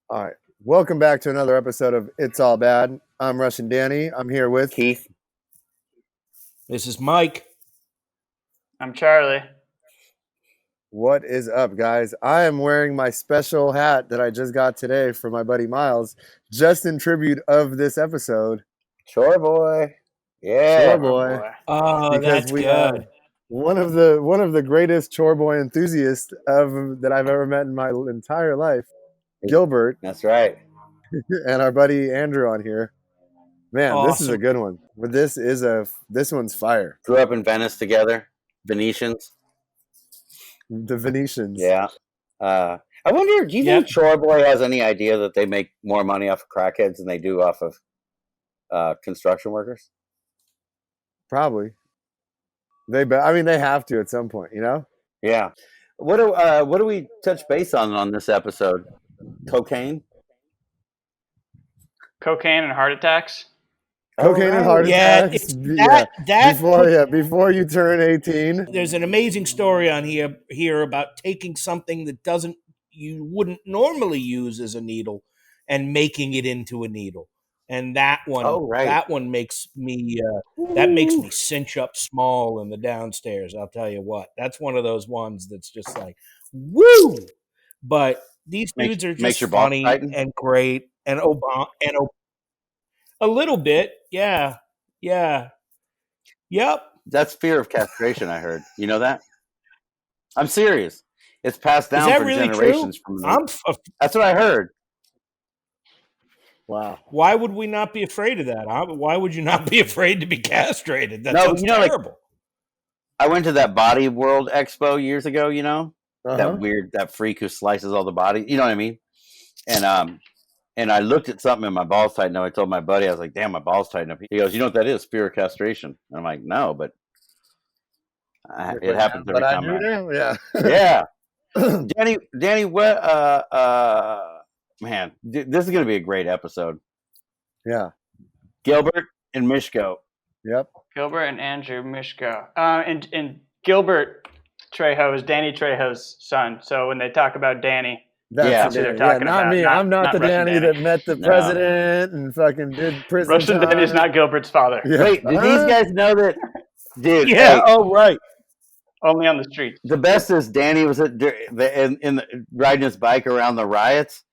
All right. Welcome back to another episode of It's All Bad. I'm Russian Danny. I'm here with Keith. This is Mike. I'm Charlie. What is up, guys? I am wearing my special hat that I just got today from my buddy Miles, just in tribute of this episode. Chore boy. Yeah. Chore boy. Oh, Because that's we good. one of the greatest chore boy enthusiasts that I've ever met in my entire life, Gilbert, That's right. and our buddy Andrew on here. Man, this is a Awesome. good one. But this one's fire. Grew up in Venice together. Venetians. The Venetians. Yeah. I wonder, do you think Chore Boy has any idea that they make more money off of crackheads than they do off of construction workers? Probably. They have to at some point, you know? Yeah. What do we touch base on this episode? Cocaine? Cocaine and heart attacks. Cocaine and heart attacks. Before you turn 18. There's an amazing story on here about taking something that you wouldn't normally use as a needle and making it into a needle. And that one makes me cinch up small in the downstairs. I'll tell you what, that's one of those ones that's just like, woo! But these dudes are just funny and great, and Obama a little bit, yeah, yep. That's fear of castration. I heard. You know that? I'm serious. It's passed down for really generations. True? That's what I heard. Wow. Why would we not be afraid of that? Why would you not be afraid to be castrated? That sounds terrible. Like, I went to that Body World Expo years ago, you know? That freak who slices all the body. You know what I mean? And I looked at something and my balls tightened up. I told my buddy, I was like, damn, my balls tightened up. He goes, you know what that is? Fear of castration. And I'm like, no, but it happens every time. Yeah. Yeah. Danny, what, man, this is going to be a great episode. Yeah. Gilbert and Mishko. Yep. Gilbert and Andrew Mishko. And Gilbert Trejo is Danny Trejo's son. So when they talk about Danny, that's who they're talking not about. Me. I'm not the Danny that met the president and fucking did prison Russian time. Danny is not Gilbert's father. Yeah. Wait, do these guys know that? Dude. Yeah. Oh, right. Only on the street. The best is Danny was riding his bike around the riots,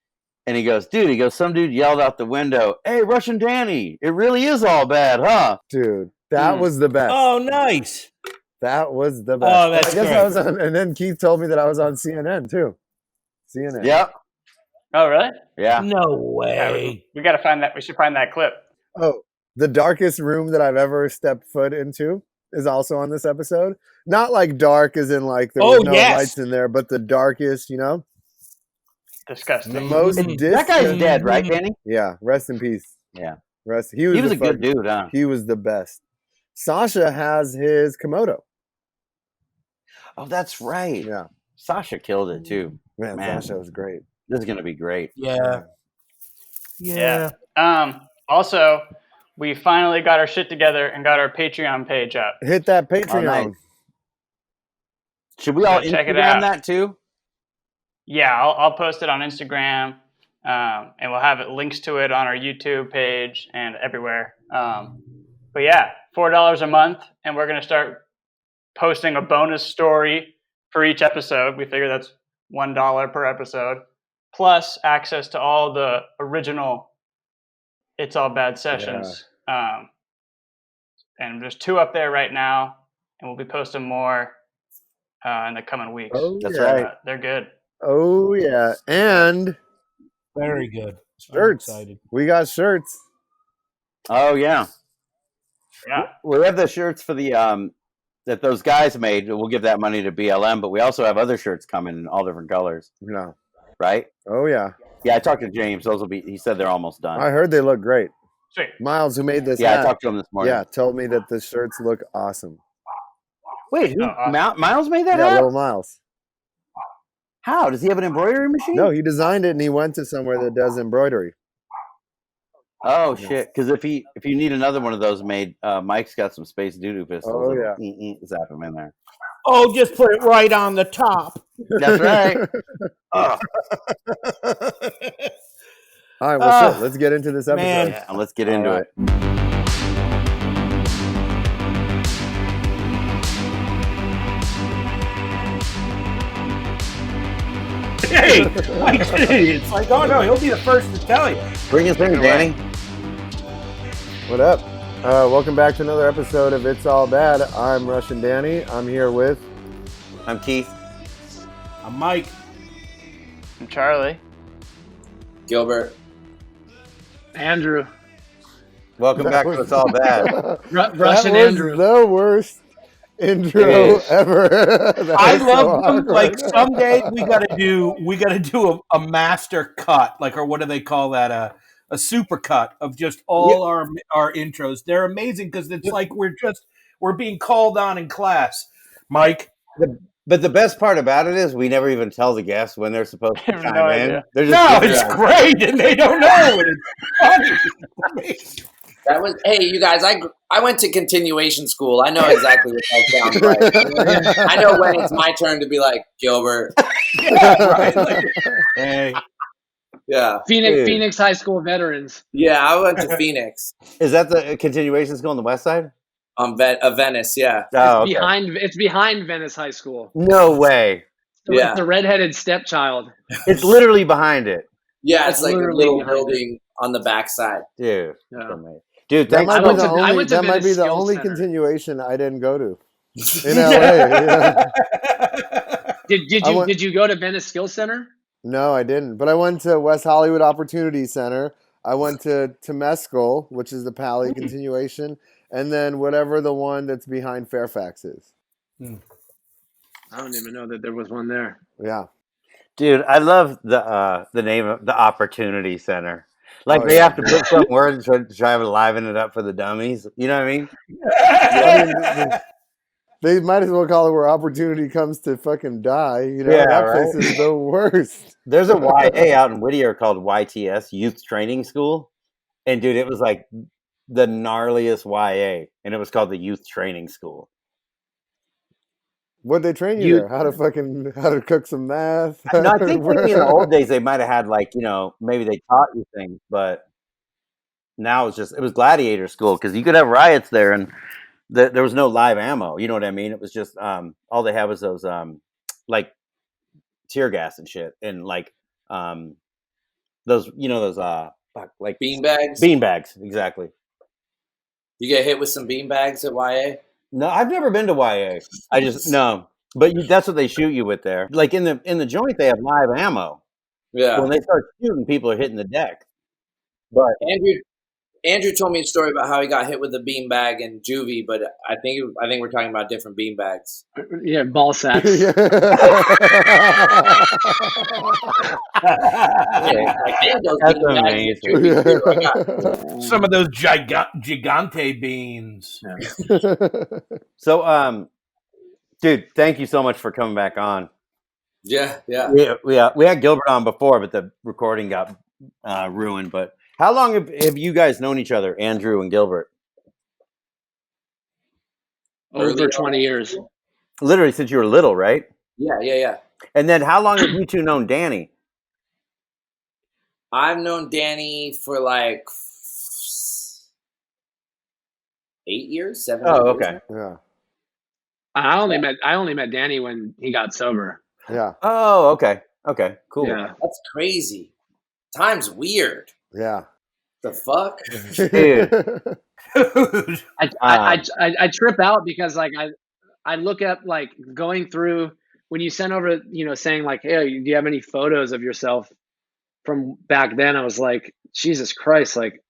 and he goes, some dude yelled out the window, "Hey, Russian Danny, it really is all bad, huh?" Dude, that was the best. Oh, nice. That was the best. Oh, that's I guess great. I was on, and then Keith told me that I was on CNN too. CNN. Yep. Oh, really? Yeah. No way. We got to find that. We should find that clip. Oh, the darkest room that I've ever stepped foot into is also on this episode. Not like dark as in like there was no lights in there, but the darkest, you know? Disgusting. The most that guy's dead, right, Danny? Yeah. Rest in peace. Yeah. He was a good dude, huh? He was the best. Sasha has his Komodo. Oh, that's right. Yeah. Sasha killed it too. Man, Sasha was great. This is gonna be great. Yeah. Also, we finally got our shit together and got our Patreon page up. Hit that Patreon. Oh, nice. Should we all check it Instagram out? that too? Yeah, I'll post it on Instagram, and we'll have links to it on our YouTube page and everywhere. But yeah, $4 a month, and we're gonna start posting a bonus story for each episode. We figure that's $1 per episode, plus access to all the original It's All Bad sessions. Yeah. And there's 2 up there right now, and we'll be posting more in the coming weeks. Oh, that's right. They're good. Oh yeah, and very good. Shirts. We got shirts. Oh yeah. Yeah. We have the shirts for the that those guys made. We'll give that money to BLM, but we also have other shirts coming in all different colors. Yeah. Right? Oh yeah. Yeah, I talked to James. Those will be. He said they're almost done. I heard they look great. Sweet. Miles, who made this? Yeah, hat, I talked to him this morning. Yeah, told me that the shirts look awesome. Wait, Miles made that? Yeah, little Miles. How does he have an embroidery machine? No, he designed it and he went to somewhere that does embroidery. Oh shit! Because if you need another one of those made, Mike's got some space doo-doo pistols. Oh yeah, zap them in there. Oh, just put it right on the top. That's right. All right, well, let's get into this episode. Man. Yeah, let's get into it. Hey, it's like, oh no, he'll be the first to tell you. Bring us in, Danny. What up? Welcome back to another episode of It's All Bad. I'm Russian Danny. I'm here with... I'm Keith. I'm Mike. I'm Charlie. Gilbert. Andrew. Welcome back to It's All Bad. Russian Andrew. The worst intro ever. I love them. Like someday we gotta do a master cut, like, or what do they call that? A super cut of just all our intros. They're amazing because it's like we're being called on in class. Mike. But the best part about it is we never even tell the guests when they're supposed to chime in. They're just it's great, and they don't know it. It's funny. That was you guys. I went to continuation school. I know exactly what that sounds like. I know when it's my turn to be like Gilbert. Yeah, right. Like, hey. Yeah. Phoenix High School veterans. Yeah, I went to Phoenix. Is that the continuation school on the west side? Venice, yeah. Oh, It's behind Venice High School. No way. It's the redheaded stepchild. It's literally behind it. Yeah, it's like a little building on the backside. Dude. Yeah. Dude, that might be the only Center. continuation I didn't go to in LA. Yeah. Did you go to Venice Skills Center? No, I didn't. But I went to West Hollywood Opportunity Center. I went to Temescal, which is the Pali continuation, and then whatever the one that's behind Fairfax is. I don't even know that there was one there. Yeah. Dude, I love the name of the Opportunity Center. Like they have to put some words to try to liven it up for the dummies. You know what I mean? They might as well call it where opportunity comes to fucking die. You know, that place is the worst. There's a YA out in Whittier called YTS, Youth Training School. And dude, it was like the gnarliest YA. And it was called the Youth Training School. What'd they train you there? How to cook some math? No, I think maybe in the old days they might have had maybe they taught you things, but now it was gladiator school because you could have riots there and there was no live ammo. You know what I mean? It was just all they had was those like tear gas and shit and like those like beanbags. Beanbags, exactly. You get hit with some beanbags at YA? No, I've never been to YA. I just no, but that's what they shoot you with there. Like in the joint, they have live ammo. Yeah. When they start shooting, people are hitting the deck. But Andrew told me a story about how he got hit with a beanbag in juvie, but I think we're talking about different beanbags. Yeah, ball sacks. That's amazing. Some of those gigante beans. Yeah. So, dude, thank you so much for coming back on. Yeah. We had Gilbert on before, but the recording got ruined. But how long have you guys known each other, Andrew and Gilbert? Over 20 years. Literally since you were little, right? Yeah. And then how long have you two known Danny? I've known Danny for like 8 years, 7 years. Oh, okay. Yeah. I only met Danny when he got sober. Yeah. Oh, okay. Okay, cool. Yeah. That's crazy. Time's weird. Yeah. The fuck? Dude. I trip out because like I look at like going through when you sent over, saying like, hey, do you have any photos of yourself from back then? I was like, Jesus Christ, like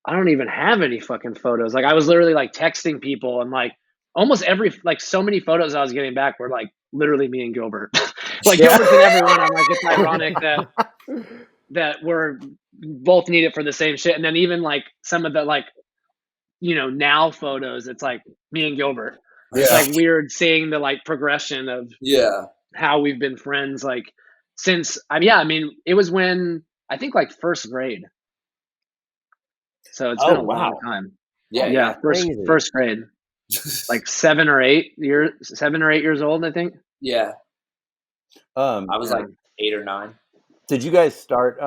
I don't even have any fucking photos. Like I was literally like texting people and like almost so many photos I was getting back were like literally me and Gilbert. Like Gilbert's in everyone. I'm like, it's ironic that we're both need it for the same shit. And then even like some of the like, now photos, it's like me and Gilbert. Yeah. It's like weird seeing the like progression of how we've been friends like since it was when I think like first grade. So it's been a long time. Yeah. First grade. Like 7 or 8 years old, I think. Yeah. I was like 8 or 9. Did you guys start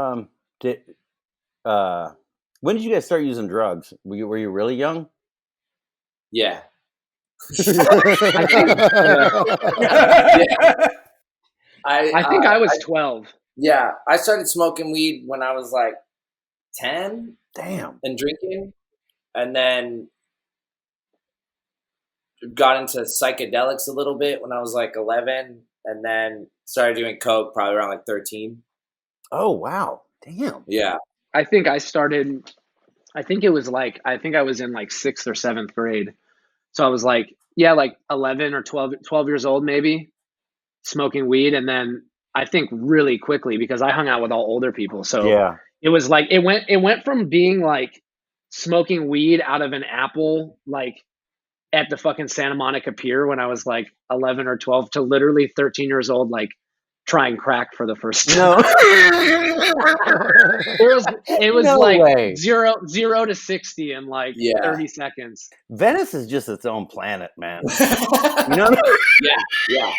when did you guys start using drugs? Were you really young? Yeah. I think I was 12. Yeah, I started smoking weed when I was like 10. Damn. And drinking, and then got into psychedelics a little bit when I was like 11, and then started doing coke probably around like 13. Oh wow! Damn. Yeah. I think I started. I think it was like I was in like 6th or 7th grade. So I was like, like 11 or 12 years old maybe, smoking weed. And then I think really quickly, because I hung out with all older people. So it was like, it went from being like smoking weed out of an apple, like at the fucking Santa Monica Pier when I was like 11 or 12 to literally 13 years old, like trying crack for the first time. No. it was No like way. 0 to 60 in like 30 seconds. Venice is just its own planet, man. You know? Yeah.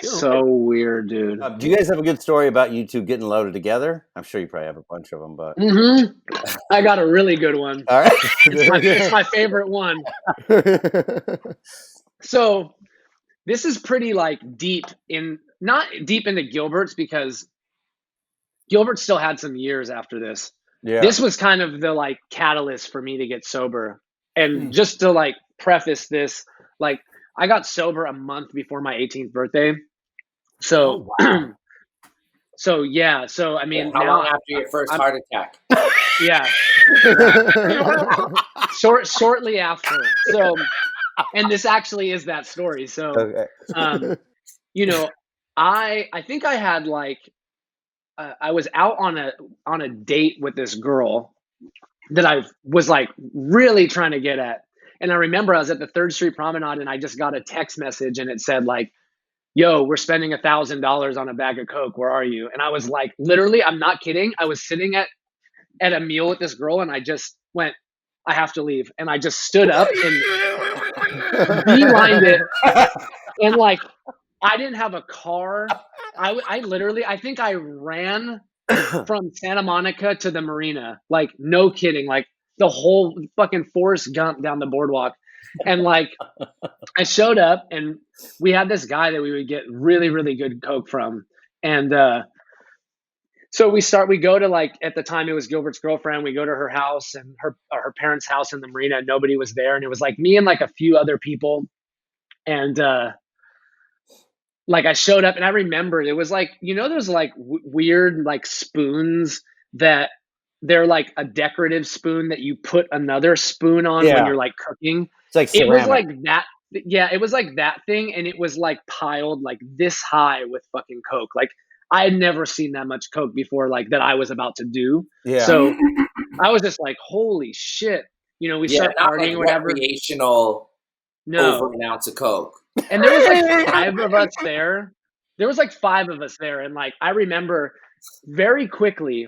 So weird, dude. Do you guys have a good story about you two getting loaded together? I'm sure you probably have a bunch of them, but I got a really good one. All right, it's my favorite one. So this is pretty like not deep into Gilbert's, because Gilbert still had some years after this. Yeah. This was kind of the like catalyst for me to get sober. And just to like preface this, like I got sober a month before my 18th birthday. So, So I mean, how long after your first heart attack? Yeah. Shortly after. So, and this actually is that story. So, you know, I think I had like, I was out on a date with this girl that I was like really trying to get at. And I remember I was at the 3rd Street Promenade and I just got a text message and it said like, yo, we're spending $1,000 on a bag of Coke. Where are you? And I was like, literally, I'm not kidding. I was sitting at a meal with this girl and I just went, I have to leave. And I just stood up and beelined it. And like, I didn't have a car. I literally, I think I ran from Santa Monica to the marina. Like, no kidding. Like the whole fucking Forrest Gump down the boardwalk. And like, I showed up and we had this guy that we would get really, really good Coke from. And so we go to like, at the time it was Gilbert's girlfriend. We go to her house and her parents' house in the marina. Nobody was there. And it was like me and like a few other people. And like I showed up and I remembered it was like, you know, those like weird like spoons that they're like a decorative spoon that you put another spoon on when you're like cooking. It's like ceramic. It was like that. Yeah, it was like that thing. And it was like piled like this high with fucking Coke. Like I had never seen that much Coke before, like that I was about to do. Yeah. So I was just like, holy shit. You know, we start partying or whatever. Recreational over an ounce of Coke. And there was like 5 of us there. There was like 5 of us there. And like, I remember very quickly,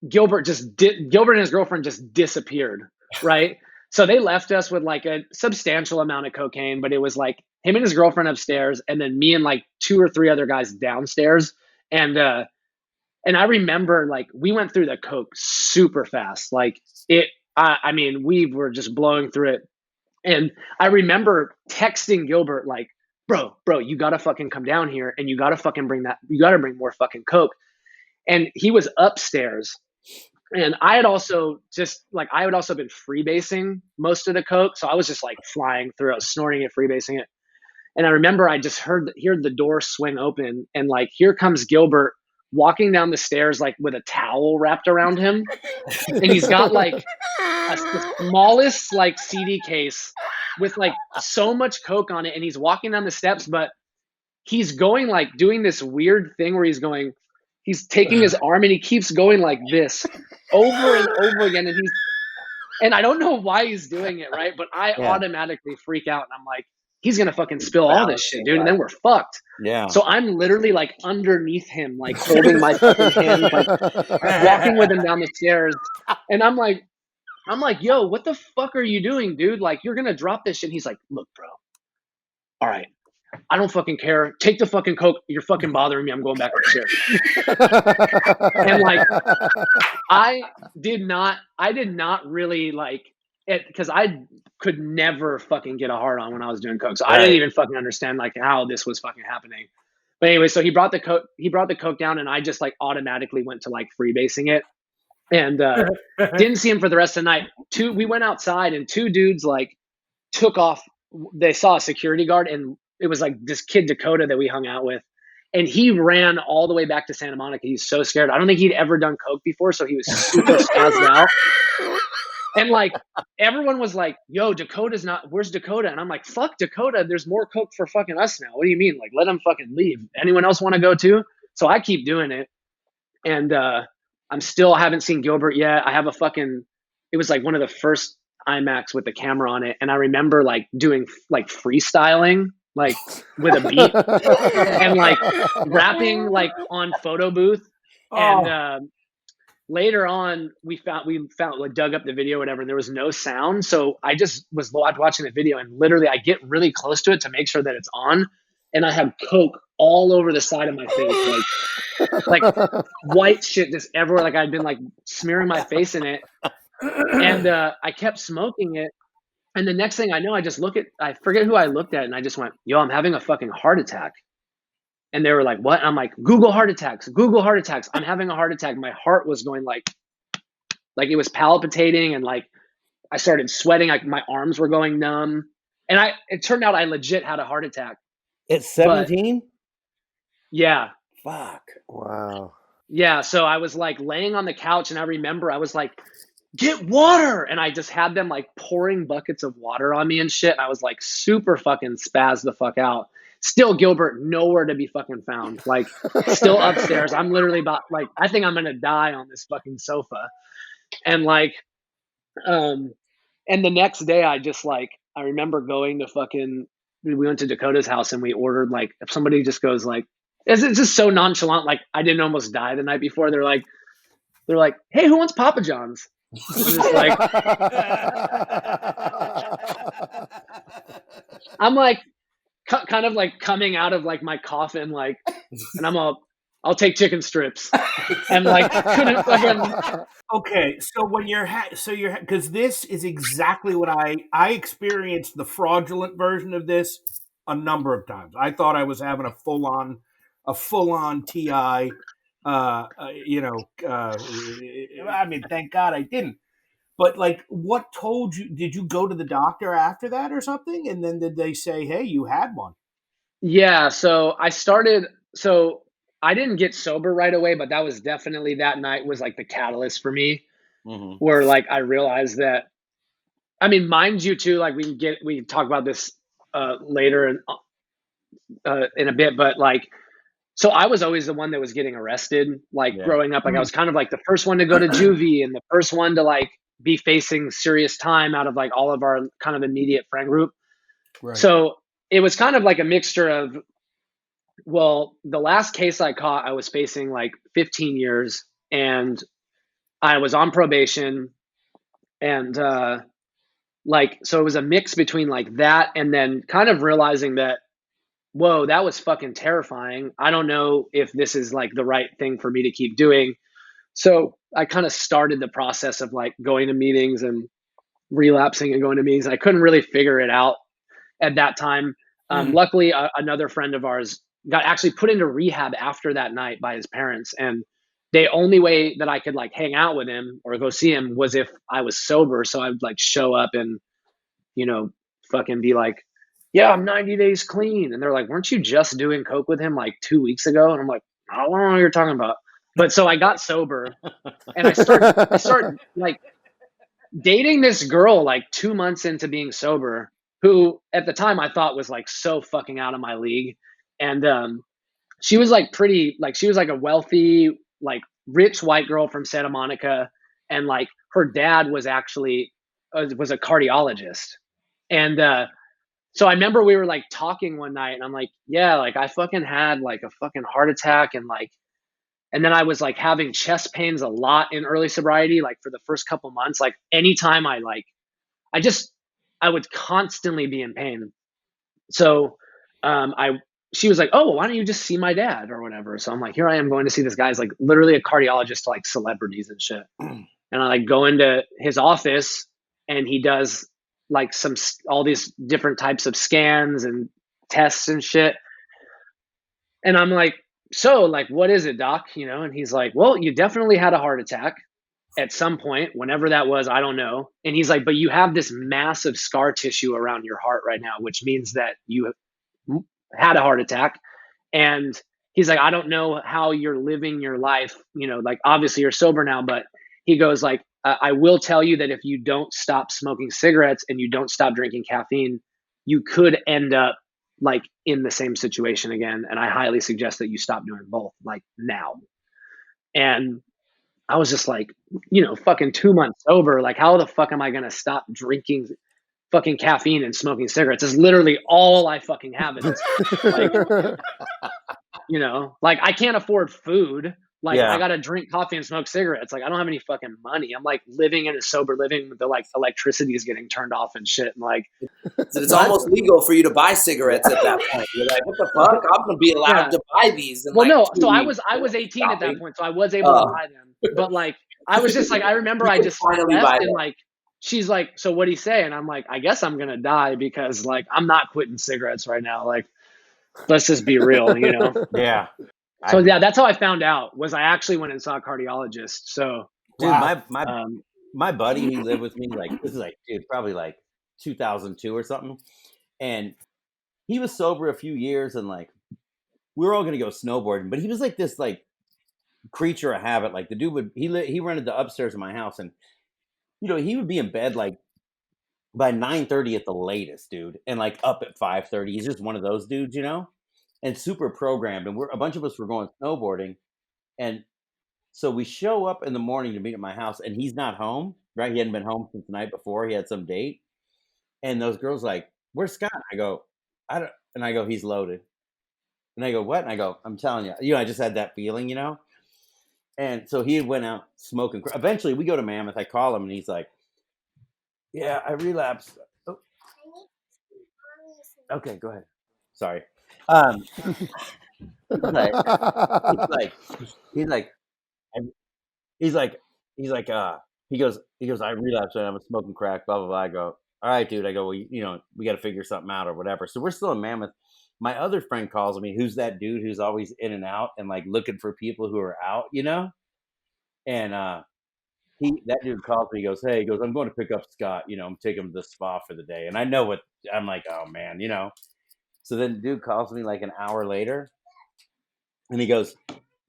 Gilbert and his girlfriend just disappeared. Right. So they left us with like a substantial amount of cocaine, but it was like him and his girlfriend upstairs and then me and like 2 or 3 other guys downstairs. And I remember like we went through the Coke super fast. Like I mean, we were just blowing through it. And I remember texting Gilbert like, bro, you got to fucking come down here and you got to fucking bring more fucking Coke. And he was upstairs. And I had also been freebasing most of the Coke. So I was just like flying through, I was snorting it, freebasing it. And I remember I just heard the door swing open and like, here comes Gilbert walking down the stairs, like with a towel wrapped around him. And he's got like the smallest like CD case with like so much Coke on it. And he's walking down the steps, but he's going like doing this weird thing where he's taking his arm and he keeps going like this over and over again. And I don't know why he's doing it, right? But I automatically freak out and I'm like, he's going to fucking spill all this shit, dude. And then we're fucked. Yeah. So I'm literally like underneath him, like holding my fucking hand, like walking with him down the stairs. And I'm like, yo, what the fuck are you doing, dude? Like, you're going to drop this shit. And he's like, look, bro. All right. I don't fucking care. Take the fucking coke. You're fucking bothering me. I'm going back upstairs. And like, I did not really like it because I could never fucking get a hard on when I was doing coke. So I didn't even fucking understand like how this was fucking happening. But anyway, so he brought the coke down, and I just like automatically went to like freebasing it, and didn't see him for the rest of the night. We went outside, and two dudes like took off. They saw a security guard, and it was like this kid Dakota that we hung out with, and he ran all the way back to Santa Monica. He's so scared. I don't think he'd ever done coke before, so he was super spazzed out. And like everyone was like, "Yo, where's Dakota?" And I'm like, "Fuck Dakota. There's more coke for fucking us now. What do you mean? Like, let him fucking leave. Anyone else want to go too?" So I keep doing it, and I haven't seen Gilbert yet. I have it was like one of the first IMAX with the camera on it, and I remember like doing like freestyling like with a beat and like rapping like on photo booth. And later on we found like dug up the video or whatever, and there was no sound, so I just was watching the video, and literally I get really close to it to make sure that it's on, and I have coke all over the side of my face, like white shit just everywhere, like I'd been like smearing my face in it. And I kept smoking it, and the next thing I know, I forget who I looked at, and I just went, "Yo, I'm having a fucking heart attack." And they were like, "What?" And I'm like, Google heart attacks. I'm having a heart attack. My heart was going like it was palpitating, and like I started sweating, like my arms were going numb. And it turned out I legit had a heart attack. At 17? Yeah. Fuck. Wow. Yeah, so I was like laying on the couch, and I remember I was like, "Get water!" And I just had them like pouring buckets of water on me and shit. And I was like super fucking spazzed the fuck out. Still Gilbert nowhere to be fucking found. Like still upstairs. I'm literally about like, I think I'm gonna die on this fucking sofa. And like, and the next day I remember going to we went to Dakota's house, and we ordered like, if somebody just goes like, it's just so nonchalant. Like I didn't almost die the night before. They're like, "Hey, who wants Papa John's?" I'm just like, I'm like, kind of like coming out of like my coffin, like, and I'll take chicken strips, and like couldn't fucking. Okay, so when because this is exactly what I experienced the fraudulent version of this a number of times. I thought I was having a full on TI. I mean, thank God I didn't. But like, what told you? Did you go to the doctor after that or something? And then did they say, "Hey, you had one"? Yeah. So I didn't get sober right away, but that was definitely, that night was like the catalyst for me, where like I realized that. I mean, mind you, too. Like we can talk about this later in a bit, but like. So I was always the one that was getting arrested, like growing up. Like I was kind of like the first one to go to juvie, and the first one to like be facing serious time out of like all of our kind of immediate friend group. Right. So it was kind of like a mixture of, well, the last case I caught, I was facing like 15 years, and I was on probation, and like, so it was a mix between like that, and then kind of realizing that, whoa, that was fucking terrifying. I don't know if this is like the right thing for me to keep doing. So I kind of started the process of like going to meetings and relapsing and going to meetings. I couldn't really figure it out at that time. Luckily, another friend of ours got actually put into rehab after that night by his parents. And the only way that I could like hang out with him or go see him was if I was sober. So I'd like show up and, fucking be like, "Yeah, I'm 90 days clean." And they're like, "Weren't you just doing coke with him like 2 weeks ago?" And I'm like, "I don't know what you're talking about." But so I got sober, and I started like dating this girl like 2 months into being sober, who at the time I thought was like so fucking out of my league. And she was like she was like a wealthy, like rich white girl from Santa Monica. And like her dad was actually was a cardiologist. And so I remember we were like talking one night, and I'm like, "Yeah, like I fucking had like a fucking heart attack, and then I was like having chest pains a lot in early sobriety, like for the first couple months. Like anytime I would constantly be in pain." So she was like, oh, well, why don't you just see my dad or whatever? So I'm like, here I am going to see this guy's like literally a cardiologist to like celebrities and shit. And I like go into his office and he does like all these different types of scans and tests and shit. And I'm like, so like, what is it, doc? You know? And he's like, well, you definitely had a heart attack at some point, whenever that was, I don't know. And he's like, but you have this massive scar tissue around your heart right now, which means that you had a heart attack. And he's like, I don't know how you're living your life. You know, like obviously you're sober now, but he goes like, I will tell you that if you don't stop smoking cigarettes and you don't stop drinking caffeine, you could end up like in the same situation again. And I highly suggest that you stop doing both like now. And I was just like, you know, fucking 2 months sober. Like, how the fuck am I going to stop drinking fucking caffeine and smoking cigarettes? It's literally all I fucking have in this. Like, you know, like I can't afford food. Like I got to drink coffee and smoke cigarettes. Like I don't have any fucking money. I'm like living in a sober living with the like electricity is getting turned off and shit. And like, it's almost legal for you to buy cigarettes at that point. You're like, what the fuck? I'm going to be allowed to buy these. Well, no. So I was 18 at that point. So I was able to buy them. But like, I was just like, I remember I just left and like, she's like, so what'd he say? And I'm like, I guess I'm going to die because like, I'm not quitting cigarettes right now. Like, let's just be real, you know? Yeah. So yeah, that's how I found out was I actually went and saw a cardiologist. So dude, my buddy, he lived with me, like, this is like, dude, probably like 2002 or something. And he was sober a few years and like, we were all going to go snowboarding, but he was like this, like, creature of habit. Like the dude he rented the upstairs of my house and, you know, he would be in bed like by 9:30 at the latest, dude. And like up at 5:30. He's just one of those dudes, you know, and super programmed. And a bunch of us were going snowboarding. And so we show up in the morning to meet at my house and he's not home, right? He hadn't been home since the night before. He had some date. And those girls like, where's Scott? I go, he's loaded. And I go, what? And I go, I'm telling you, I just had that feeling, you know? And so he went out smoking. Eventually we go to Mammoth. I call him and he's like, yeah, I relapsed. Oh. Okay, go ahead. Sorry. He's like, he goes, I relapsed and I was smoking crack, blah, blah, blah. I go, all right, dude. I go, well, you know, we got to figure something out or whatever. So we're still in Mammoth. My other friend calls me, who's that dude who's always in and out and like looking for people who are out, you know? And that dude calls me, he goes, I'm going to pick up Scott, you know, I'm taking him to the spa for the day. And I know what I'm like, oh man, you know. So then the dude calls me like an hour later and he goes,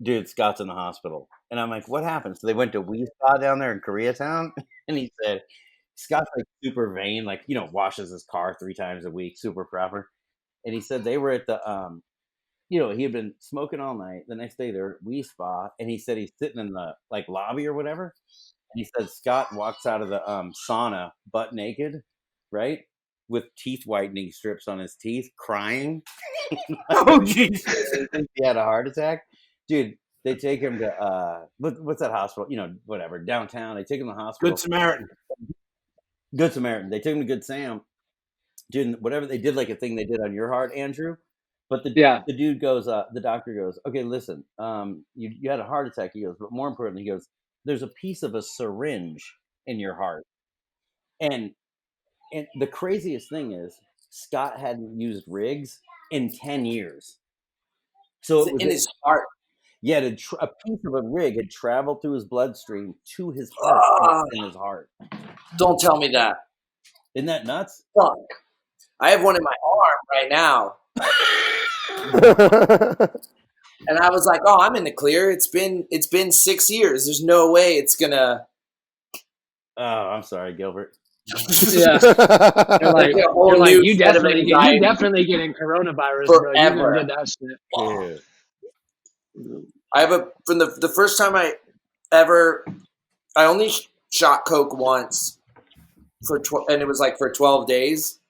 dude, Scott's in the hospital. And I'm like, what happened? So they went to whiz down there in Koreatown and he said, Scott's like super vain, like, you know, washes his car 3 times a week, super proper. And he said they were at the, you know, he had been smoking all night. The next day they're at whiz spa, and he said he's sitting in the like lobby or whatever. And he said Scott walks out of the sauna butt naked, right, with teeth whitening strips on his teeth, crying. Oh jeez, he had a heart attack, dude. They take him to what's that hospital? You know, whatever, downtown. They take him to the hospital. Good Samaritan. They took him to Good Sam. Dude, whatever they did, like a thing they did on your heart, Andrew. But the dude goes, the doctor goes, okay, listen, you had a heart attack. He goes, but more importantly, he goes, there's a piece of a syringe in your heart. And the craziest thing is Scott hadn't used rigs in 10 years. So it was in his heart. Yeah, a piece of a rig had traveled through his bloodstream to his heart, in his heart. Don't tell me that. Isn't that nuts? Fuck. I have one in my arm right now. And I was like, oh, I'm in the clear. It's been 6 years. There's no way it's gonna. Oh, I'm sorry, Gilbert. Yeah. You're like you definitely getting coronavirus, forever. Bro. You did that shit. Yeah. I have from the first time I only shot coke once and it was like for 12 days.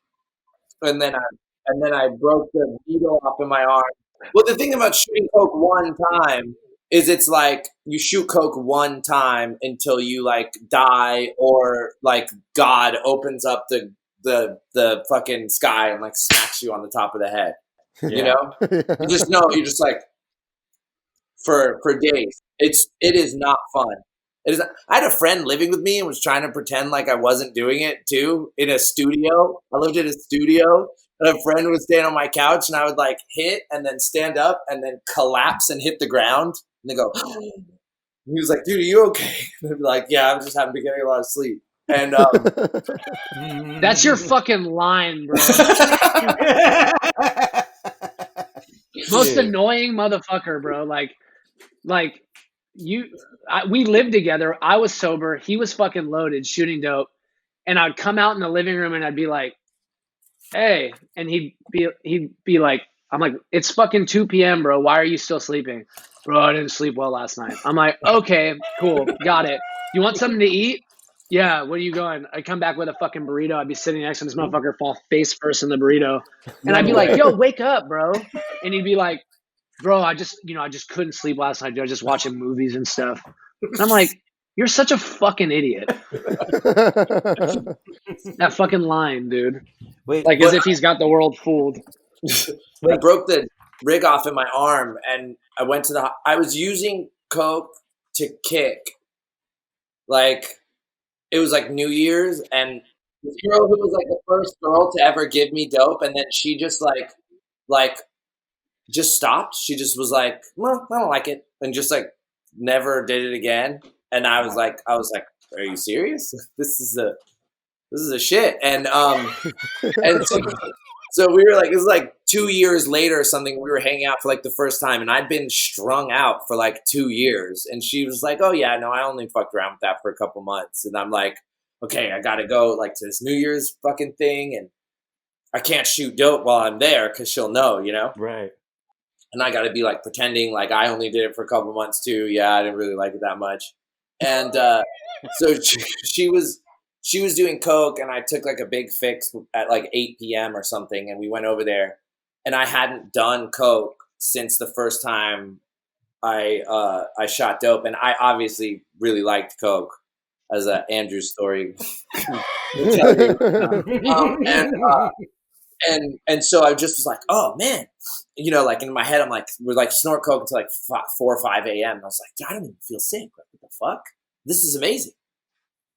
And then I broke the needle off in my arm. Well, the thing about shooting coke one time is it's like you shoot coke one time until you like die or like God opens up the fucking sky and like smacks you on the top of the head. You know, you just know, you're just like, for days. It is not fun. It is. I had a friend living with me and was trying to pretend like I wasn't doing it too in a studio. I lived in a studio, and a friend would stand on my couch, and I would like hit and then stand up and then collapse and hit the ground. And they go, he was like, "Dude, are you okay?" And I'd be like, "Yeah, I'm just having to get a lot of sleep." And that's your fucking line, bro. Most annoying motherfucker, bro. Like we lived together. I was sober. He was fucking loaded, shooting dope. And I'd come out in the living room and I'd be like, "Hey," and he'd be like, "I'm like, it's fucking 2 p.m., bro. Why are you still sleeping?" "Bro, I didn't sleep well last night." I'm like, "Okay, cool, got it. You want something to eat?" "Yeah, where are you going?" I come back with a fucking burrito. I'd be sitting next to this motherfucker, fall face first in the burrito, and I'd be like, "Yo, wake up, bro!" And he'd be like, "Bro, I just couldn't sleep last night. Dude. I was just watching movies and stuff." And I'm like, "You're such a fucking idiot." That fucking line, dude. Like as if he's got the world fooled. I broke the rig off in my arm, and I went to I was using coke to kick. Like, it was like New Year's, and this girl who was like the first girl to ever give me dope, and then she just like just stopped. She just was like, "Well, I don't like it," and just like never did it again. And I was like, "Are you serious? This is a shit." And so we were like, it was like 2 years later or something. We were hanging out for like the first time, and I'd been strung out for like 2 years. And she was like, "Oh yeah, no, I only fucked around with that for a couple months." And I'm like, "Okay, I gotta go like to this New Year's fucking thing, and I can't shoot dope while I'm there because she'll know, you know?" Right. And I gotta be like pretending like I only did it for a couple months too. Yeah, I didn't really like it that much. And so she was doing coke, and I took like a big fix at like 8 p.m. or something, and we went over there, and I hadn't done coke since the first time I shot dope, and I obviously really liked coke, as Andrew's story will tell you. And so I just was like, "Oh man," you know, like in my head, I'm like, we're like snort coke until like 4 or 5 a.m. And I was like, "I don't even feel sick. What the fuck? This is amazing.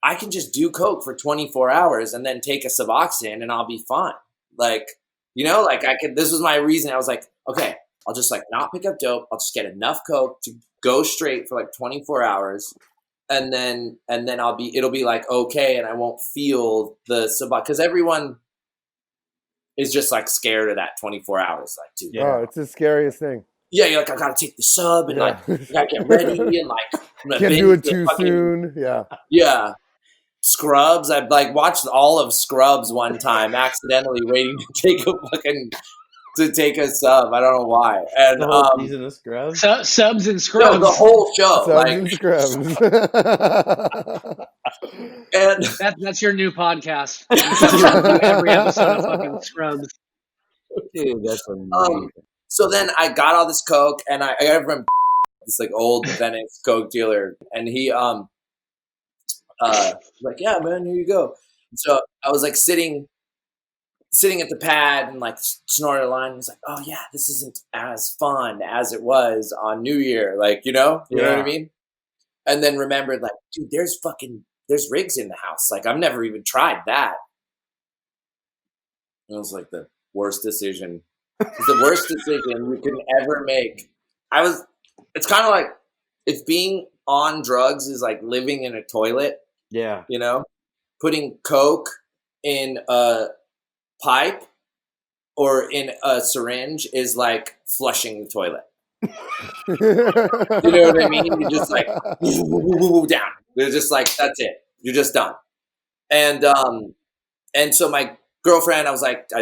I can just do coke for 24 hours and then take a Suboxone and I'll be fine." Like, you know, like this was my reason. I was like, okay, I'll just like not pick up dope. I'll just get enough coke to go straight for like 24 hours. And then it'll be like, okay. And I won't feel the Suboxone, because everyone is just like scared of that 24 hours. Like, dude. Yeah. Oh, it's the scariest thing. Yeah, you're like, I gotta take the sub, and like, I gotta get ready, and like, can't do it too soon. Yeah. Yeah. Scrubs. I like watched all of Scrubs one time, accidentally waiting to take a sub. I don't know why. And the whole season of Scrubs. Subs and Scrubs. No, the whole show. Subs and Scrubs. And that's your new podcast. Every episode of fucking Scrubs. Dude, that's amazing. So then I got all this coke, and I got it from this like old Venice coke dealer, and he like, "Yeah, man, here you go." So I was like sitting at the pad and like snorted a line. And was like, "Oh yeah, this isn't as fun as it was on New Year." Like, you know what I mean? And then remembered, like, dude, there's rigs in the house. Like, I've never even tried that. It was like the worst decision. It's the worst decision you can ever make. It's kind of like if being on drugs is like living in a toilet. Yeah. You know, putting coke in a pipe or in a syringe is like flushing the toilet. You know what I mean? You're just like down. They're just like, that's it. You're just done. And so my girlfriend, I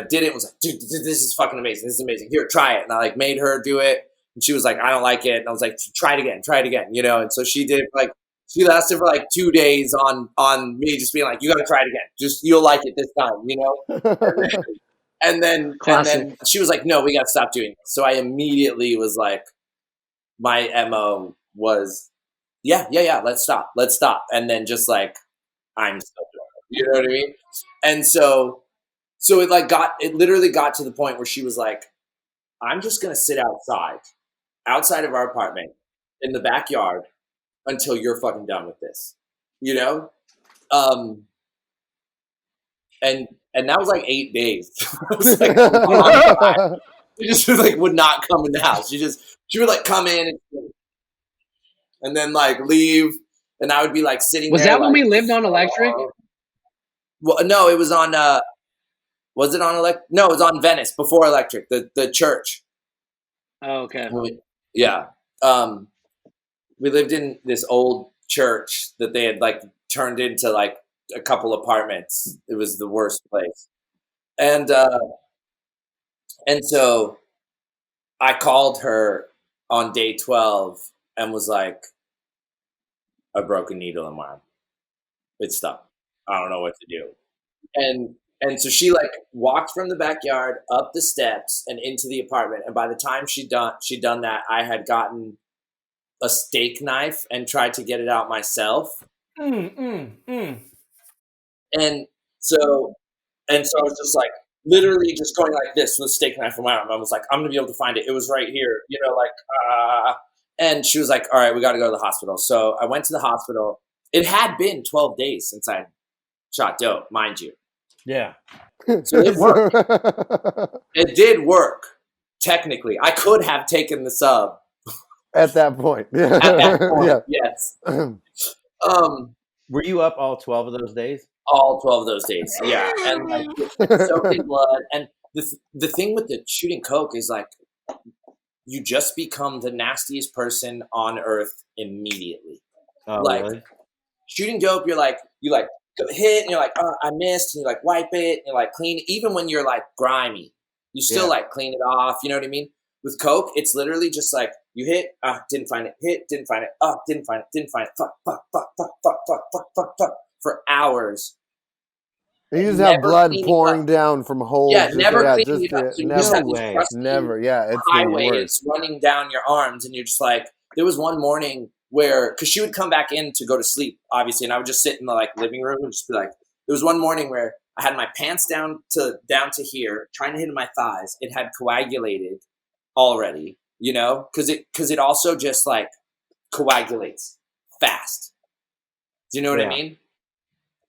did it. Was like, dude, this is fucking amazing. This is amazing. Here, try it. And I like made her do it. And she was like, I don't like it. And I was like, try it again, you know? And so she did like, she lasted for like 2 days on me just being like, you got to try it again. Just, you'll like it this time, you know? And then she was like, no, we got to stop doing this. So I immediately was like, my MO was, yeah, let's stop. And then just like, I'm still doing it. You know what I mean? And so it literally got to the point where she was like, I'm just going to sit outside of our apartment in the backyard until you're fucking done with this, you know? And that was like 8 days. I was like, she just like would not come in the house. She would like come in and then like leave, and I would be like sitting Was there. that like, when we lived on Electric? Well, no, it was on. Was it on Electric? No, it was on Venice before Electric. The church. Oh, okay. Yeah. We lived in this old church that they had like turned into like a couple apartments. It was the worst place. And so I called her on day 12 and was like, I broke a needle in my arm. It's stuck. I don't know what to do. And so she like walked from the backyard up the steps and into the apartment. And by the time she'd done that, I had gotten a steak knife and tried to get it out myself. And so I was just like literally just going like this with a steak knife in my arm. I was like, I'm gonna be able to find it. It was right here, and she was like, all right, we got to go to the hospital. So I went to the hospital. It had been 12 days since I shot dope, mind you. Yeah. So it worked. It did work. Technically, I could have taken the sub at that point. Yeah. At that point, yes. Were you up all 12 of those days? All 12 of those days, yeah. And like soaked in blood. And the thing with the shooting coke is like you just become the nastiest person on earth immediately. Oh, like really? Shooting dope, you hit and you're like, oh, I missed, and you like wipe it and you like clean. Even when you're like grimy, you still like clean it off. You know what I mean? With coke, it's literally just like you hit, didn't find it, hit, didn't find it, didn't find it, fuck for hours. You just have blood pouring down from holes. Yeah, never cleaning it up. So never. Yeah, it's highway is running down your arms, and you're just like. There was one morning where, because she would come back in to go to sleep, obviously, and I would just sit in the like living room and just be like. There was one morning where I had my pants down to here, trying to hit my thighs. It had coagulated already, because it also just like coagulates fast. Do you know what I mean?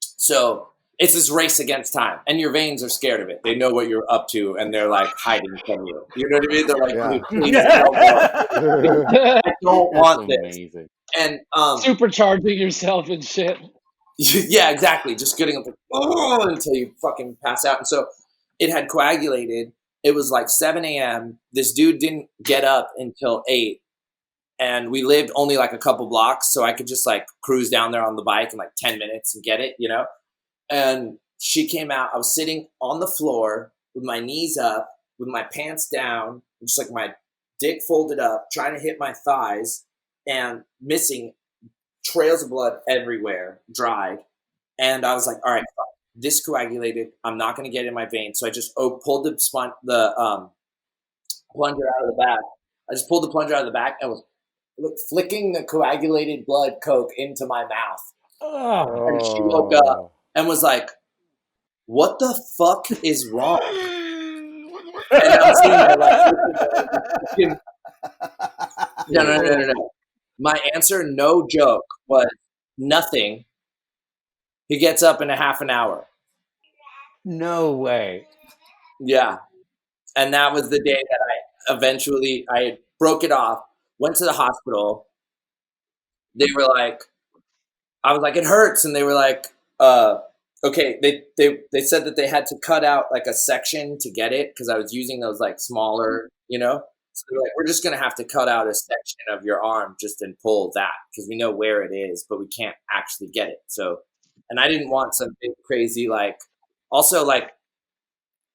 So it's this race against time, and your veins are scared of it. They know what you're up to, and they're like hiding from you. You know what I mean? They're like, please I don't want this. Amazing. And supercharging yourself and shit. Yeah, exactly. Just getting up until you fucking pass out. And so it had coagulated. It was like 7 a.m. This dude didn't get up until 8. And we lived only like a couple blocks. So I could just like cruise down there on the bike in like 10 minutes and get it, And she came out. I was sitting on the floor with my knees up, with my pants down, just like my dick folded up, trying to hit my thighs and missing trails of blood everywhere, dried. And I was like, all right, this coagulated. I'm not going to get it in my veins. So I just pulled the plunger out of the back. I just pulled the plunger out of the back and was flicking the coagulated blood coke into my mouth. Oh. And she woke up and was like, what the fuck is wrong? And I'm sitting there like, no. My answer, no joke, was nothing. He gets up in a half an hour. No way. Yeah. And that was the day that I broke it off, went to the hospital. They were like, I was like, it hurts. And they were like, okay. They said that they had to cut out like a section to get it because I was using those like smaller, So they're like, we're just going to have to cut out a section of your arm just and pull that because we know where it is, but we can't actually get it. So, and I didn't want some big crazy, also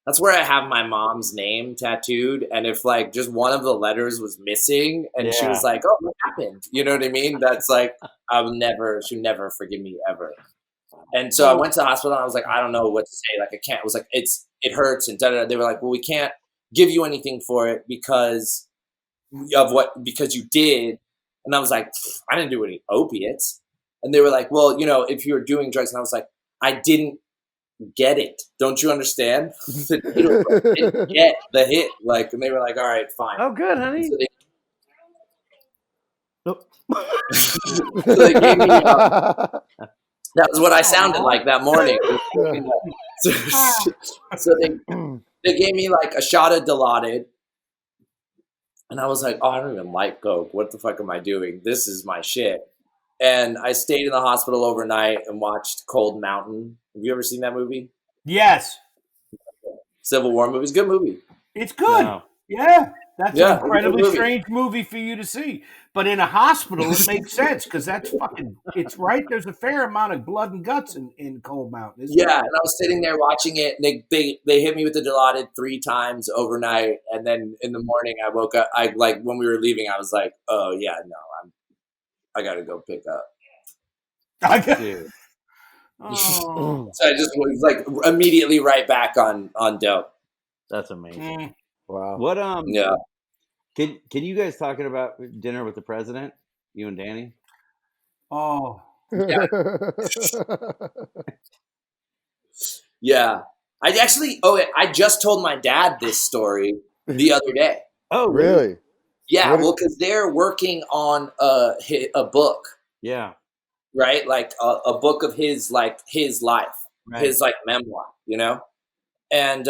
that's where I have my mom's name tattooed. And if like just one of the letters was missing and she was like, oh, what happened? You know what I mean? That's like, she'll never forgive me ever. And so I went to the hospital and I was like, I don't know what to say. Like, I can't, it was like, it hurts. And da-da-da. They were like, well, we can't give you anything for it because you did. And I was like, I didn't do any opiates. And they were like, well, if you were doing drugs. And I was like, I didn't get it. Don't you understand? The needle didn't get the hit. Like, and they were like, all right, fine. Oh, good, honey. So they, nope. so they gave me, that was what I sounded like that morning. So they gave me like a shot of Dilaudid. And I was like, oh, I don't even like Coke. What the fuck am I doing? This is my shit. And I stayed in the hospital overnight and watched Cold Mountain. Have you ever seen that movie? Yes. Civil War movie. It's a good movie. It's good. No. Yeah. That's an incredibly strange movie for you to see. But in a hospital, it makes sense because that's fucking, it's right. There's a fair amount of blood and guts in Cold Mountain. And I was sitting there watching it. And they hit me with the Dilaudid 3 times overnight. And then in the morning, I woke up. When we were leaving, I was like, oh, yeah, no, I got to go pick up. Oh. So I just was like immediately right back on dope. That's amazing. Wow. What yeah. Can you guys talking about dinner with the president? You and Danny? Oh. Yeah. Yeah. I just told my dad this story the other day. Oh, really? Yeah, well, because they're working on a book. Yeah. Right? Like a book of his life, his like memoir, you know? And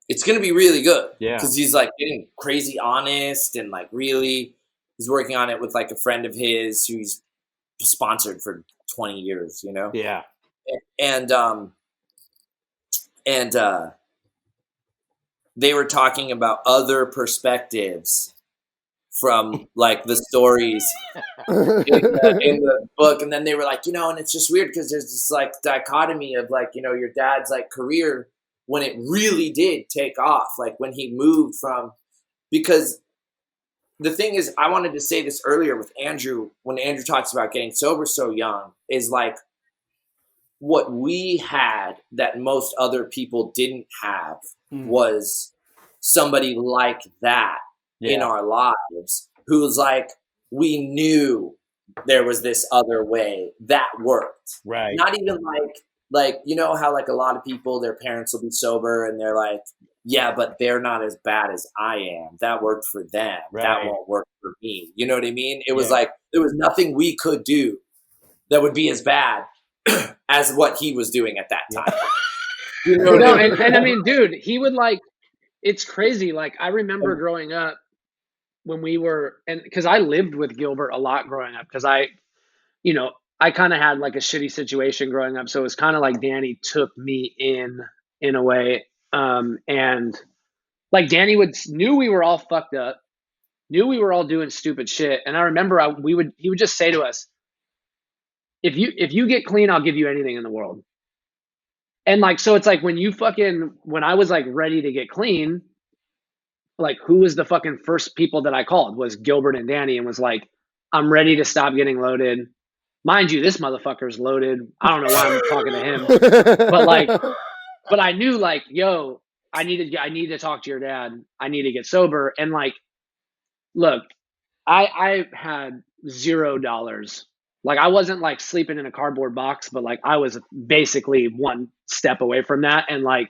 it's going to be really good. Yeah. Because he's like getting crazy honest and like really, he's working on it with like a friend of his who's sponsored for 20 years, you know? Yeah. And they were talking about other perspectives from like the stories in the book. And then they were like, you know, and it's just weird because there's this like dichotomy of like, you know, your dad's like career when it really did take off, like when he moved from, because the thing is, I wanted to say this earlier with Andrew, when Andrew talks about getting sober so young, is like what we had that most other people didn't have was somebody like that in our lives who was like, we knew there was this other way that worked. Right. Not even like, you know how like a lot of people, their parents will be sober and they're like, yeah, but they're not as bad as I am. That worked for them. Right. That won't work for me. You know what I mean? It was like, there was nothing we could do that would be as bad as what he was doing at that time. You know what I mean? And I mean, dude, he would like, it's crazy. Like I remember growing up when we were, and because I lived with Gilbert a lot growing up, because I kind of had like a shitty situation growing up. So it was kind of like Danny took me in a way. And like Danny knew we were all fucked up, knew we were all doing stupid shit. And I remember he would just say to us, if you get clean, I'll give you anything in the world. And like, so it's like when I was like ready to get clean, like who was the fucking first people that I called was Gilbert and Danny, and was like, I'm ready to stop getting loaded. Mind you, this motherfucker's loaded. I don't know why I'm talking to him, but I knew like, yo, I need to talk to your dad. I need to get sober. And like, look, I had $0. Like I wasn't like sleeping in a cardboard box, but like I was basically one step away from that. And like,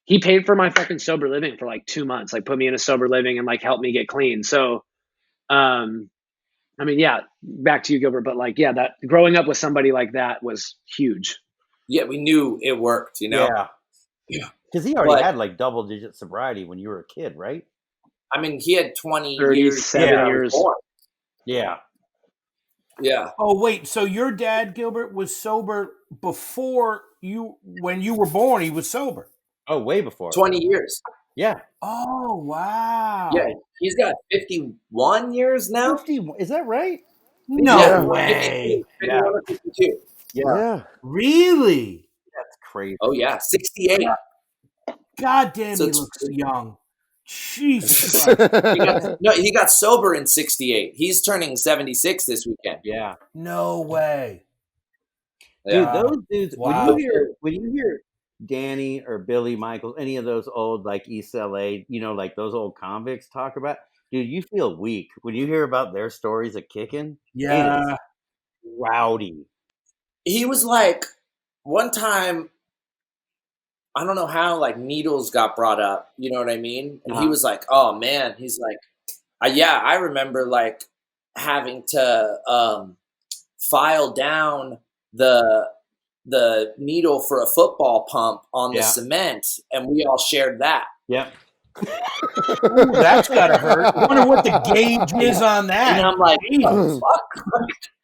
he paid for my fucking sober living for like 2 months, like put me in a sober living and like helped me get clean. So, I mean, yeah, back to you, Gilbert, but like, yeah, that growing up with somebody like that was huge. Yeah. We knew it worked, you know? Yeah. Because he already had like double-digit sobriety when you were a kid, right? I mean, he had 37 years. Yeah. Yeah. Oh, wait. So your dad, Gilbert, was sober before when you were born, he was sober? Oh, way before. 20 years. Yeah. Oh, wow. Yeah. He's got 51 years now. 51. Is that right? No way. 51 or 52. Yeah. Really? That's crazy. Oh, yeah. 68. God damn, he looks young. Jesus Christ. He got sober in 68. He's turning 76 this weekend. Yeah. No way. Dude, those dudes, wow. when you hear Danny or Billy Michaels, any of those old like East LA, you know, like those old convicts talk about, dude, you feel weak when you hear about their stories of kicking. Yeah. It is rowdy. He was like, one time, I don't know how, like, needles got brought up. You know what I mean? And he was like, "Oh man," he's like, "Yeah, I remember like having to file down the needle for a football pump on the cement, and we all shared that." Yep. Ooh, that's gotta hurt. I wonder what the gauge is on that. And I'm like, fuck?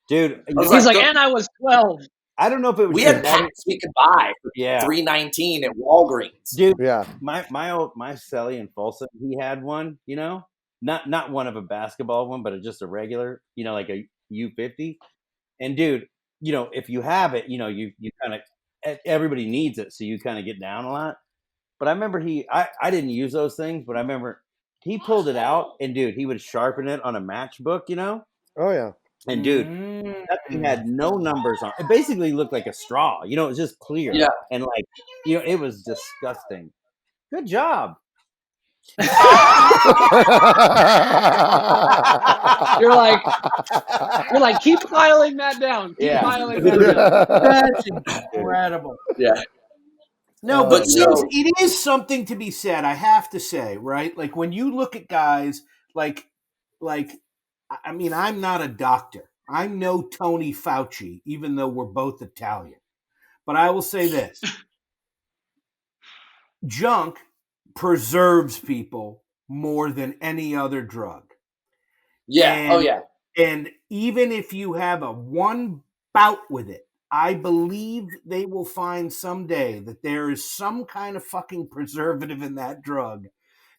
Dude, he's like, and I was 12. I don't know if it was. We had packs we could buy for $3.19 at Walgreens. Dude, yeah. My celly in Folsom, he had one, you know, not one of a basketball one, but just a regular, you know, like a U50. And dude, you know, if you have it, you know, you kind of, everybody needs it, so you kind of get down a lot. But I remember I didn't use those things, but I remember he pulled it out, and dude, he would sharpen it on a matchbook, you know. Oh yeah. And dude, that thing had no numbers on it. It basically looked like a straw, you know, it was just clear. Yeah. And like, you know, it was disgusting. Good job. You're like, keep filing that down. Keep filing that down. That's incredible. Yeah. No, but it is something to be said, I have to say, right? Like when you look at guys like I mean, I'm not a doctor. I'm no Tony Fauci, even though we're both Italian. But I will say this. Junk preserves people more than any other drug. Yeah. And even if you have a one bout with it, I believe they will find someday that there is some kind of fucking preservative in that drug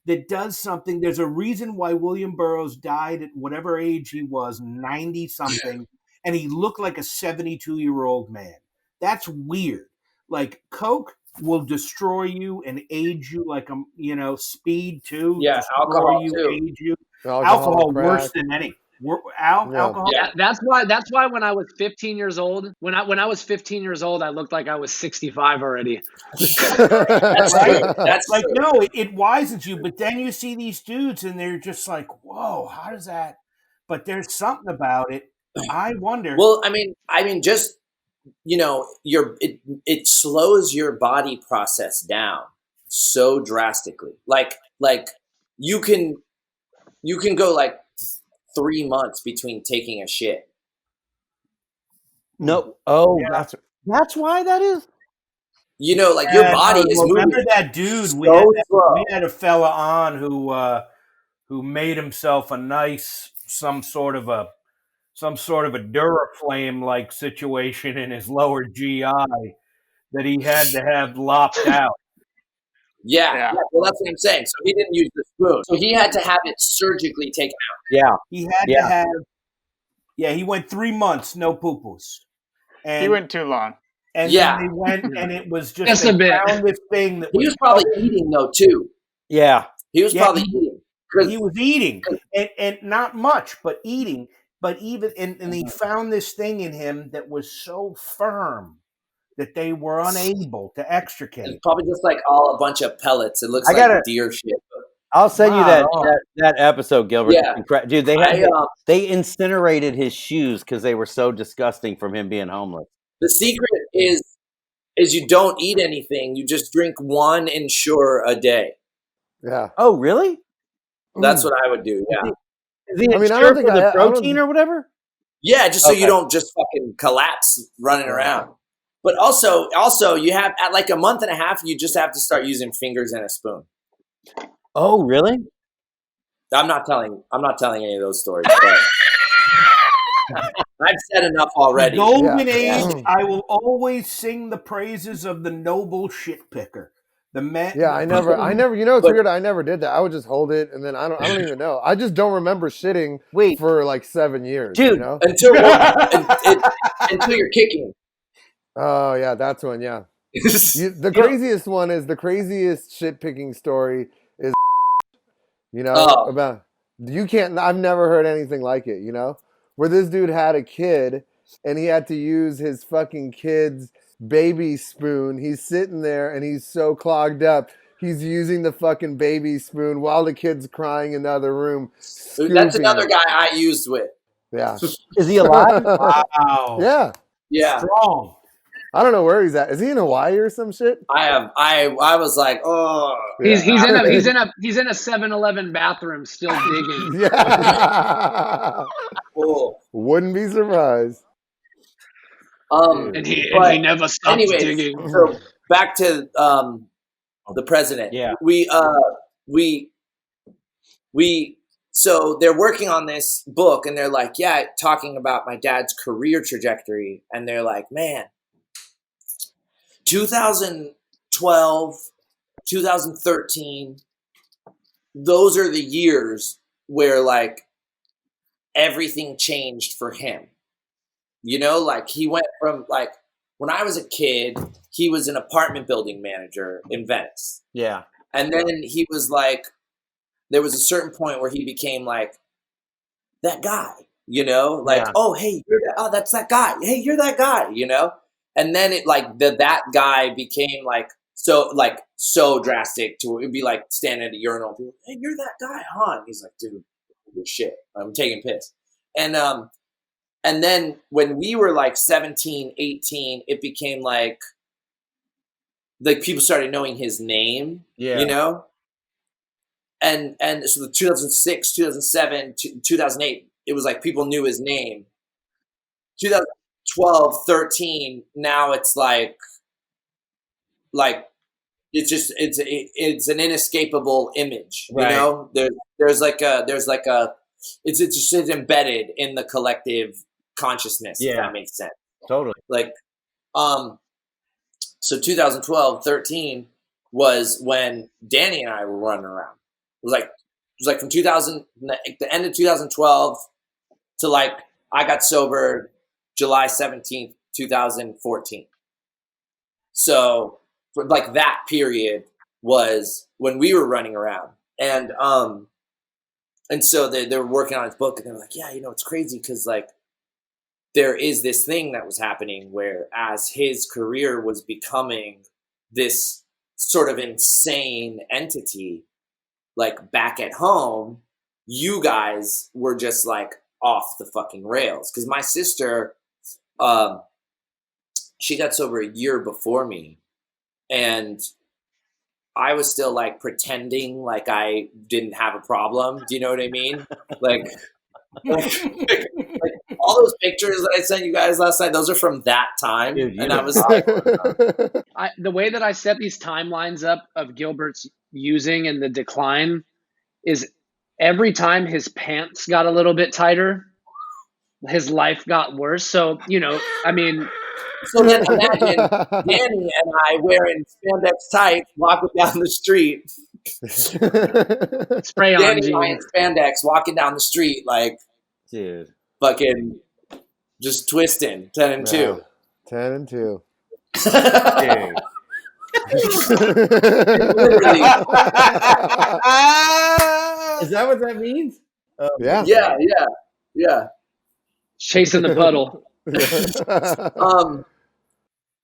that does something. There's a reason why William Burroughs died at whatever age he was, 90-something, and he looked like a 72-year-old man. That's weird. Like, Coke will destroy you and age you like, speed too. Yeah, alcohol you, too. age you. Alcohol worse than any. Alcohol. Yeah, that's why when I was 15 years old, when I was 15 years old, I looked like I was 65 already. That's right. That's like, true. no, it wisens you, but then you see these dudes and they're just like, whoa, how does that? But there's something about it. I wonder. Well, I mean, just, you know, it slows your body process down so drastically. Like you can go like 3 months between taking a shit. No. Oh, yeah. That's why that is. You know, like your body is moving. Remember that dude? So we had a fella on who made himself a nice some sort of a Duraflame like situation in his lower GI that he had to have lopped out. Yeah. Well, that's what I'm saying. So he didn't use the spoon. So he had to have it surgically taken out. Yeah. He had to have. Yeah, he went 3 months, no poo-poos. And he went too long. And then they went, and it was just a bit. This thing that he was probably eating though too. Yeah, he was probably eating. He was eating, and not much, but eating. But even and he found this thing in him that was so firm that they were unable to extricate. It's probably just like all a bunch of pellets. It looks like deer shit. I'll send you that episode, Gilbert. Yeah. Dude, they incinerated his shoes because they were so disgusting from him being homeless. The secret is you don't eat anything. You just drink 1 Ensure a day. Yeah. Oh, really? That's what I would do. Yeah. I mean, I don't think the protein or whatever. Yeah, just so you don't just fucking collapse running around. But also, you have at like a month and a half, you just have to start using fingers and a spoon. Oh, really? I'm not telling any of those stories. But I've said enough already. The golden age. I will always sing the praises of the noble shit picker. The man. Yeah, I never. You know, it's weird. I never did that. I would just hold it, and then I don't even know. I just don't remember shitting for like 7 years, dude. You know? Until you're kicking. Oh yeah, that's one. Yeah. The craziest one is the craziest shit picking story is, you know, about you can't. I've never heard anything like it. You know, where this dude had a kid and he had to use his fucking kid's baby spoon. He's sitting there and he's so clogged up. He's using the fucking baby spoon while the kid's crying in the other room. That's another guy I used with. Yeah. Is he alive? Wow. Yeah. Yeah. Strong. I don't know where he's at. Is he in Hawaii or some shit? I was like, oh. He's in a 7-Eleven bathroom still digging. Yeah. Cool. Wouldn't be surprised. And he never stops digging. So back to the president. Yeah. So they're working on this book, and they're like, yeah, talking about my dad's career trajectory, and they're like, man, 2012, 2013, those are the years where like everything changed for him. You know, like he went from like, when I was a kid, he was an apartment building manager in Venice. Yeah. And then he was like, there was a certain point where he became like that guy, you know, like, oh, hey, that's that guy. Hey, you're that guy, you know? And then it like that guy became like so drastic to it'd be like standing at a urinal. People, hey, you're that guy, huh? And he's like, dude, shit, I'm taking piss. And then when we were like 17, 18, it became like people started knowing his name, you know? And so the 2006, 2007, 2008, it was like people knew his name. 2012, 13, now it's like it's just it's an inescapable image, you know? There's it's just embedded in the collective consciousness, if that makes sense. Totally. Like so 2012, 13 was when Danny and I were running around. It was like from the end of 2012 to like I got sober July 17th, 2014. So like that period was when we were running around. And so they were working on his book, and they were like, yeah, you know, it's crazy because like there is this thing that was happening where as his career was becoming this sort of insane entity, like back at home, you guys were just like off the fucking rails. Because my sister, she got sober a year before me, and I was still like pretending like I didn't have a problem. Do you know what I mean? Like all those pictures that I sent you guys last night, those are from that time. Dude, and I was like, the way that I set these timelines up of Gilbert's using and the decline is every time his pants got a little bit tighter, his life got worse. So, you know, I mean, so then imagine Danny and I wearing spandex tights walking down the street. Spray on Danny and I in spandex walking down the street like, dude, fucking just twisting 10 and 2. 10 and 2. Literally. Is that what that means? Yeah. Chasing the puddle.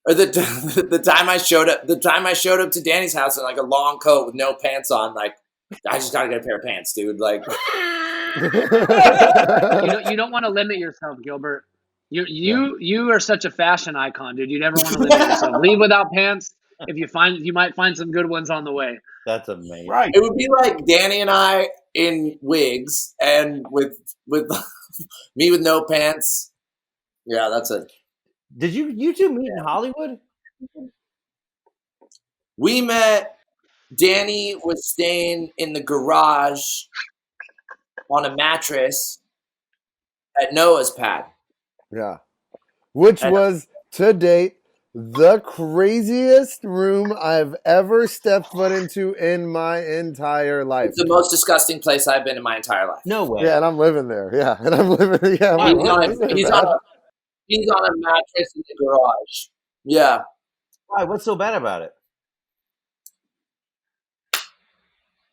Or the time I showed up to Danny's house in like a long coat with no pants on, like I just gotta get a pair of pants, dude. Like you don't want to limit yourself, Gilbert. You are such a fashion icon, dude. You never want to limit yourself. Leave without pants. If you might find some good ones on the way. That's amazing. Right. It would be like Danny and I in wigs and with me with no pants. Yeah, that's it. Did you two meet in Hollywood? We met. Danny was staying in the garage on a mattress at Noah's pad. Yeah. Which was, to date, the craziest room I've ever stepped foot into in my entire life. It's the most disgusting place I've been in my entire life. No way. Yeah, and I'm living there. Yeah, and I'm living. Yeah, he's on a mattress in the garage. Yeah. Why? What's so bad about it?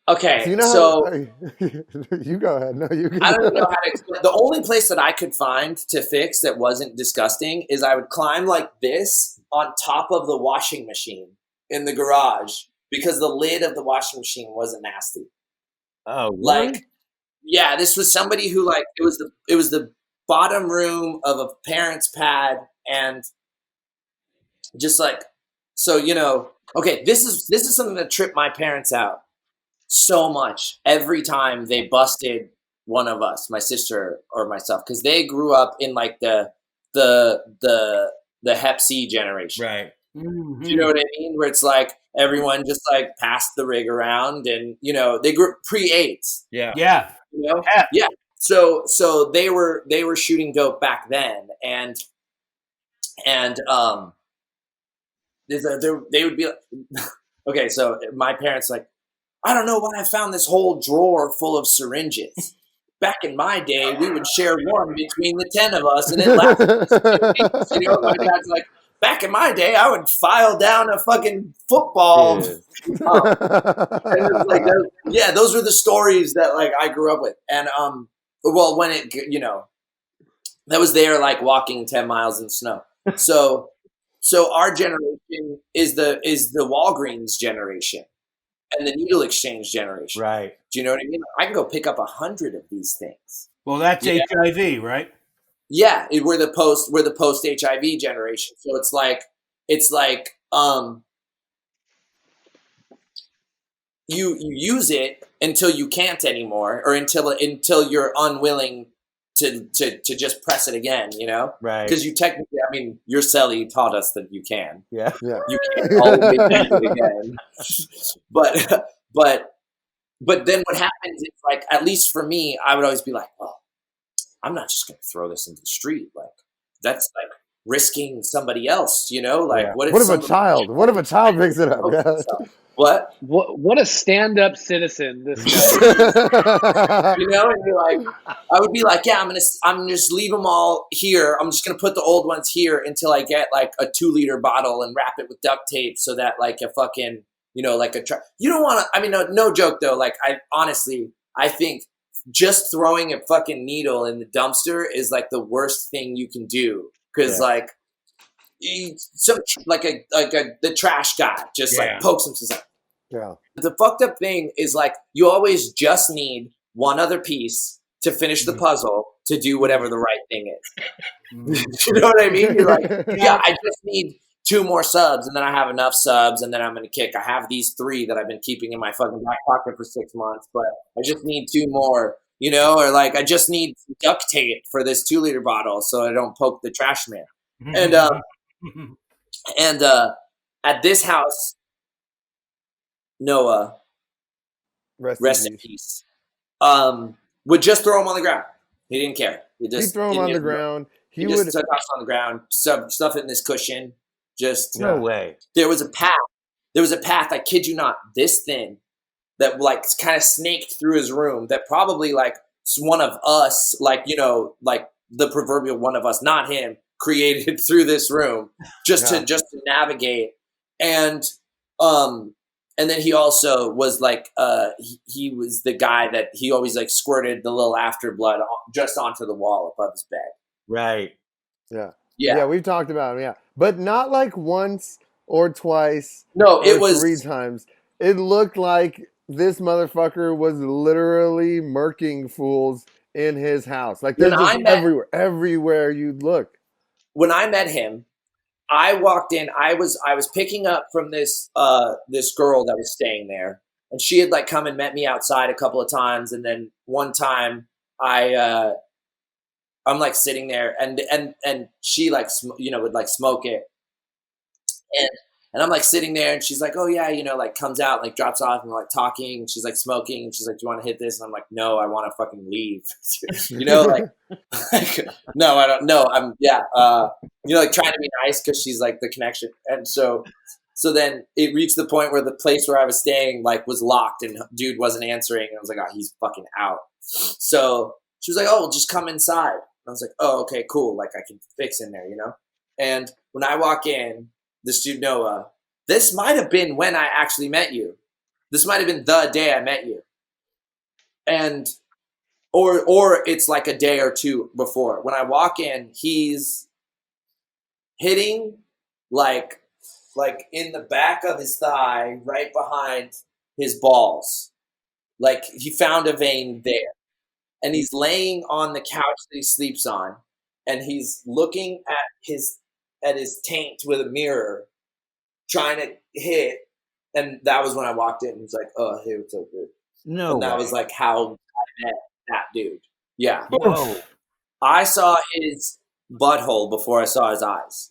Okay, you go ahead. No, you. I don't know how to explain. The only place that I could find to fix that wasn't disgusting is I would climb like this on top of the washing machine in the garage because the lid of the washing machine wasn't nasty. Oh, really? Like, yeah, this was somebody who like it was the bottom room of a parent's pad, and just like, so, okay, this is something that tripped my parents out so much every time they busted one of us, my sister or myself, because they grew up in like the Hep C generation. Right. Do you know what I mean? Where it's like everyone just like passed the rig around, and they grew pre-AIDS. Yeah. Yeah. So they were shooting dope back then, and they would be like, okay, so my parents like, I don't know why I found this whole drawer full of syringes. Back in my day, we would share one between the 10 of us, and it lasted. My dad's like, back in my day, I would file down a fucking football. And like, those were the stories that like I grew up with. And well, when it that was there like walking 10 miles in snow. So our generation is the Walgreens generation and the needle exchange generation. Right. Do you know what I mean? I can go pick up 100 of these things. Well, that's HIV, right? Yeah, we're the post HIV generation. So it's like you use it until you can't anymore, or until you're unwilling to just press it again, Right? Because you technically, I mean, your celly taught us that you can. Yeah. You can't always do it again. But then what happens is, like, at least for me, I would always be like, well, I'm not just going to throw this into the street. Like, that's like risking somebody else, Like, what if a child picks it up? Yeah. What a stand-up citizen this guy. And you're like, I would be like, yeah, I'm gonna just leave them all here. I'm just gonna put the old ones here until I get like a 2-liter bottle and wrap it with duct tape so that like a fucking, like you don't want to. I mean, no joke though. Like, I think just throwing a fucking needle in the dumpster is like the worst thing you can do, because like the trash guy just like pokes himself. Yeah. The fucked up thing is like you always just need one other piece to finish the puzzle to do whatever the right thing is. You know what I mean? You're like, I just need 2 more subs, and then I have enough subs, and then I'm gonna kick. I have these 3 that I've been keeping in my fucking back pocket for 6 months, but I just need 2 more. Or like I just need duct tape for this 2-liter bottle so I don't poke the trash man. And at this house, Noah, rest in peace, would just throw him on the ground. He didn't care. He'd throw him on the ground. He would just took us on the ground, stuff it in this cushion. Just no way. There was a path. I kid you not, this thin, that like kind of snaked through his room. That probably like one of us, like like the proverbial one of us, not him, created through this room just to navigate. And then he also was like he was the guy that he always like squirted the little afterblood just onto the wall above his bed. Right. Yeah, we've talked about him, but not like once or twice. No, it was 3 times. It looked like this motherfucker was literally murking fools in his house. Like, they're just everywhere you look. When I met him, I walked in. I was picking up from this girl that was staying there, and she had like come and met me outside a couple of times. And then one time, I'm like sitting there, and she like would like smoke it, and I'm like sitting there, and she's like, oh yeah, like comes out and like drops off, and we're like talking, and she's like smoking, and she's like, do you want to hit this? And I'm like, no, I want to fucking leave. like no, I don't know. I'm like trying to be nice because she's like the connection. And so then it reached the point where the place where I was staying like was locked, and dude wasn't answering, and I was like, oh, he's fucking out. So she was like, oh, well, just come inside. And I was like, oh, okay, cool. Like I can fix in there, And when I walk in, this dude Noah, this might have been when I actually met you. This might have been the day I met you. And or it's like a day or 2 before. When I walk in, he's hitting like in the back of his thigh, right behind his balls. Like he found a vein there. And he's laying on the couch that he sleeps on, and he's looking at at his taint with a mirror, trying to hit. And that was when I walked in and was like, oh, hey, what's up, dude? No, and that way. was like how I met that dude. Yeah. Whoa. I saw his butthole before I saw his eyes.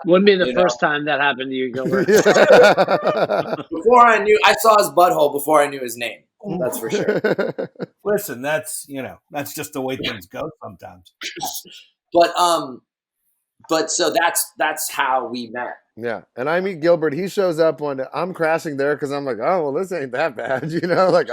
Wouldn't be the first time that happened to you, Gilbert. Before I saw his butthole before I knew his name. That's for sure. Listen, that's just the way things go sometimes. But so that's how we met. Yeah, and I meet Gilbert. He shows up one day. I'm crashing there because I'm like, oh well, this ain't that bad, like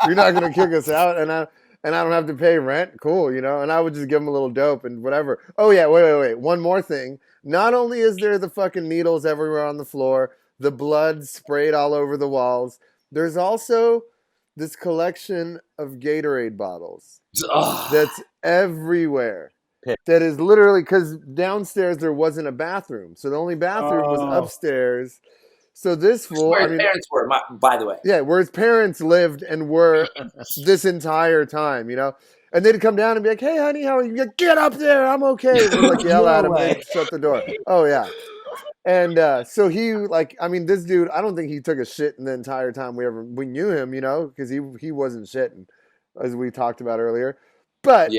you're not gonna kick us out, and I don't have to pay rent. Cool, and I would just give him a little dope and whatever. Oh yeah, wait. One more thing. Not only is there the fucking needles everywhere on the floor, the blood sprayed all over the walls. There's also this collection of Gatorade bottles that's everywhere. That is literally because downstairs there wasn't a bathroom, so the only bathroom was upstairs. So this fool, where his parents were, by the way. Yeah, where his parents lived and were this entire time, And they'd come down and be like, "Hey, honey, how are you? Get up there, I'm okay." And we'd yell at him and shut the door. Oh yeah. And so he this dude, I don't think he took a shit in the entire time we knew him, because he wasn't shitting, as we talked about earlier. But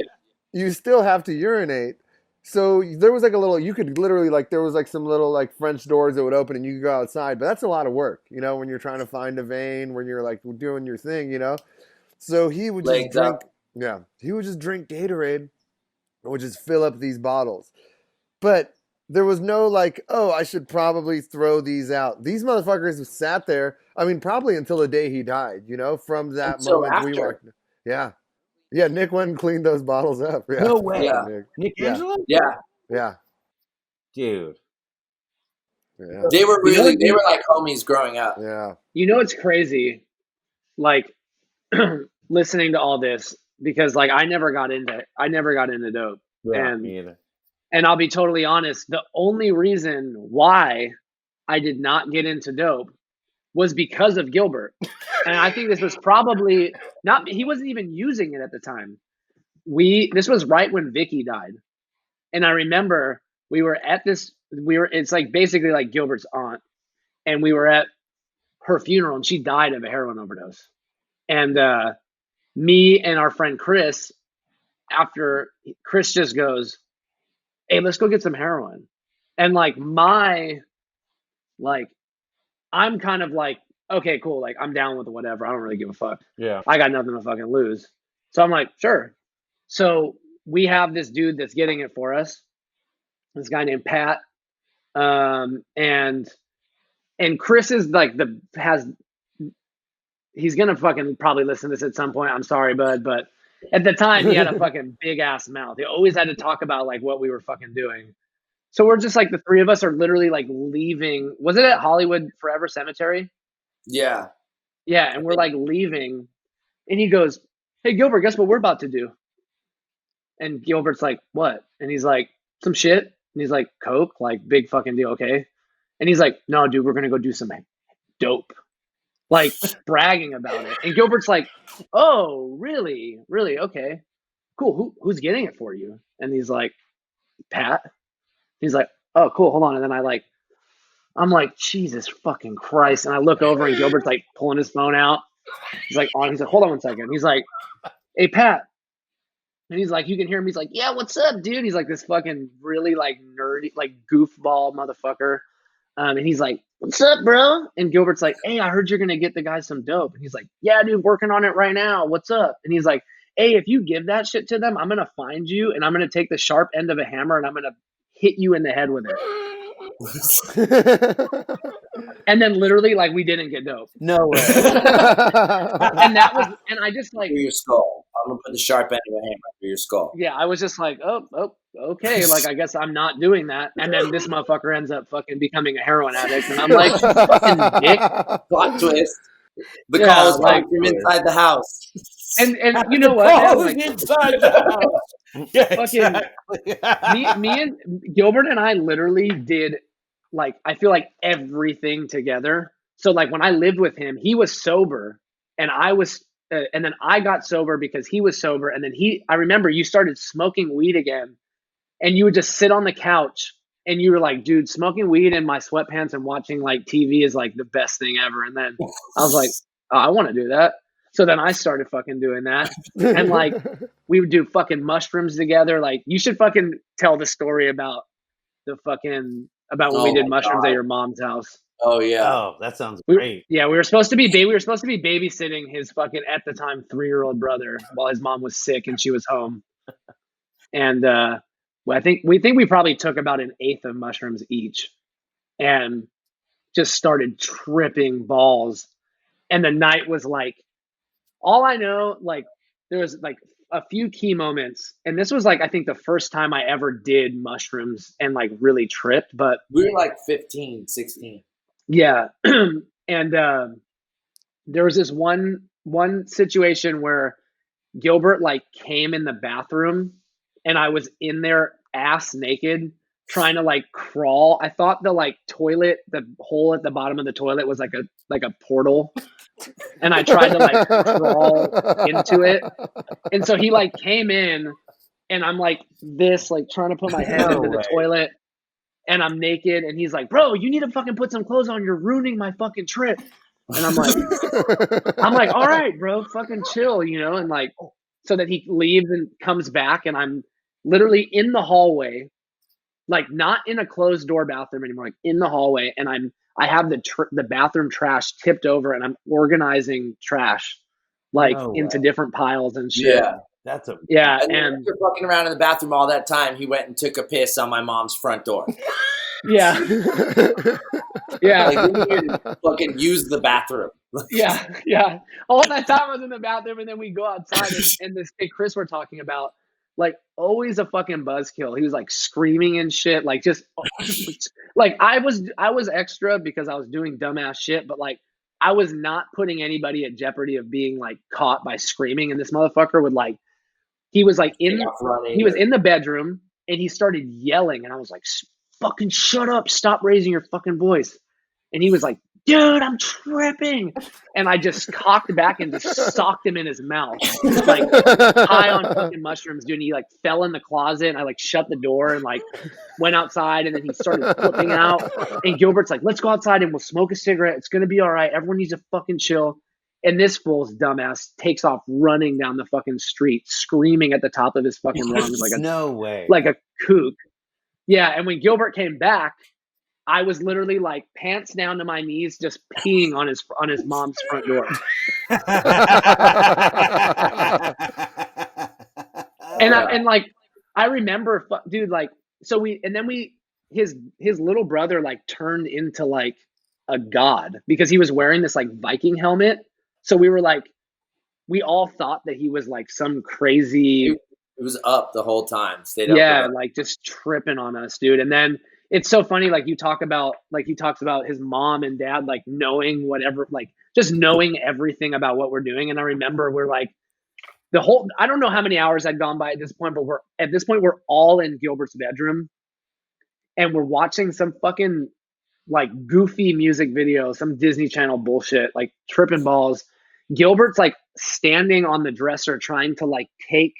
you still have to urinate. So there was you could literally there was some little French doors that would open and you could go outside, but that's a lot of work, when you're trying to find a vein, when you're doing your thing, So he would just he would just drink Gatorade and would just fill up these bottles. But there was no oh, I should probably throw these out. These motherfuckers sat there, probably until the day he died, from that moment we walked. Yeah. Yeah, Nick went and cleaned those bottles up. Yeah. No way. Yeah. Nick Angelo? Yeah. Dude. Yeah. They were like homies growing up. Yeah. It's crazy, listening to all this, because I never got into dope. Yeah, me either. And I'll be totally honest, the only reason why I did not get into dope was because of Gilbert. And I think this was probably he wasn't even using it at the time. This was right when Vicky died. And I remember it's basically like Gilbert's aunt. And we were at her funeral and she died of a heroin overdose. And me and our friend Chris, after Chris just goes, "Hey, let's go get some heroin." And I'm kind of okay, cool. I'm down with whatever. I don't really give a fuck. Yeah. I got nothing to fucking lose. So I'm like, sure. So we have this dude that's getting it for us. This guy named Pat. And Chris is he's going to fucking probably listen to this at some point. I'm sorry, bud. But at the time he had a fucking big ass mouth. He always had to talk about what we were fucking doing. So we're just the three of us are literally leaving. Was it at Hollywood Forever Cemetery? Yeah. Yeah, and we're leaving, and he goes, "Hey Gilbert, guess what we're about to do?" And Gilbert's like, "What?" And he's like, "Some shit." And he's like, "Coke, big fucking deal, okay?" And he's like, "No, dude, we're gonna go do some dope," bragging about it. And Gilbert's like, "Oh, really, really? Okay, cool. Who's getting it for you?" And he's like, "Pat." He's like, "Oh, cool. Hold on." And then I'm like, Jesus fucking Christ. And I look over and Gilbert's pulling his phone out. He's like, hold on one second. He's like, "Hey, Pat." And he's like, you can hear him. He's like, "Yeah, what's up, dude?" He's this fucking really nerdy, goofball motherfucker. And he's like, "What's up, bro?" And Gilbert's like, "Hey, I heard you're going to get the guy some dope." And he's like, "Yeah, dude, working on it right now. What's up?" And he's like, "Hey, if you give that shit to them, I'm going to find you and I'm going to take the sharp end of a hammer and I'm going to hit you in the head with it." And then literally we didn't get dope. No way. And I just through your skull. I'm gonna put the sharp end of a hammer through your skull. Yeah, I was just oh, okay. I guess I'm not doing that. And then this motherfucker ends up fucking becoming a heroin addict. And I'm like, fucking dick. Plot twist. The call is coming from inside the house. And you know what? Inside the house. Yeah, exactly. me and Gilbert and I literally did I feel everything together. So when I lived with him, he was sober and I was and then I got sober because he was sober. And then I remember you started smoking weed again, and you would just sit on the couch and you were like, dude, smoking weed in my sweatpants and watching like TV is like the best thing ever. And then I was like, oh, I want to do that. So then I started fucking doing that. And like, we would do fucking mushrooms together. Like, you should fucking tell the story about when we did mushrooms at your mom's house. Oh yeah. Oh, that sounds great. We were supposed to be babysitting his fucking, at the time, 3-year-old brother while his mom was sick and she was home. And I think we probably took about an eighth of mushrooms each, and just started tripping balls. And the night was like, all I know, like there was like a few key moments, and this was like I think the first time I ever did mushrooms and like really tripped. But we were like 15, 16. Yeah. And there was this one situation where Gilbert like came in the bathroom and I was in there ass naked trying to like crawl. I thought the like toilet, the hole at the bottom of the toilet was like a portal. And I tried to like crawl into it. And so he like came in and I'm like this, like trying to put my head into the toilet. And I'm naked, and he's like, bro, you need to fucking put some clothes on. You're ruining my fucking trip. And I'm like, all right, bro, fucking chill, you know? And like, so that he leaves and comes back, and I'm literally in the hallway, like not in a closed door bathroom anymore, like in the hallway. And I have the bathroom trash tipped over, and I'm organizing trash like into different piles and shit. Yeah. And you're fucking around in the bathroom all that time. He went and took a piss on my mom's front door. Yeah. Yeah. Like, we needed to fucking use the bathroom. Yeah. All that time I was in the bathroom, and then we go outside, and this kid Chris we're talking about, like always a fucking buzzkill. He was like screaming and shit, like just like I was extra because I was doing dumbass shit, but like I was not putting anybody at jeopardy of being like caught by screaming. And this motherfucker would like, he was in the bedroom, and he started yelling, and I was like, fucking shut up, stop raising your fucking voice. And he was like, dude, I'm tripping. And I just cocked back and just socked him in his mouth, like high on fucking mushrooms, dude. And he like fell in the closet, and I like shut the door and like went outside, and then he started flipping out. And Gilbert's like, let's go outside and we'll smoke a cigarette. It's going to be all right. Everyone needs to fucking chill. And this fool's dumbass takes off running down the fucking street, screaming at the top of his fucking lungs like no way, like a kook. Yeah. And when Gilbert came back, I was literally like pants down to my knees, just peeing on his mom's front door. And I remember, dude, like, so his little brother like turned into like a god because he was wearing this like Viking helmet. So we were like, we all thought that he was like some crazy. It was up the whole time. Stayed up. Yeah, like just tripping on us, dude. And then it's so funny, like he talks about his mom and dad like knowing whatever, like just knowing everything about what we're doing. And I remember we're like I don't know how many hours had gone by at this point, but we're all in Gilbert's bedroom, and we're watching some fucking like goofy music video, some Disney Channel bullshit, like tripping balls. Gilbert's like standing on the dresser trying to like take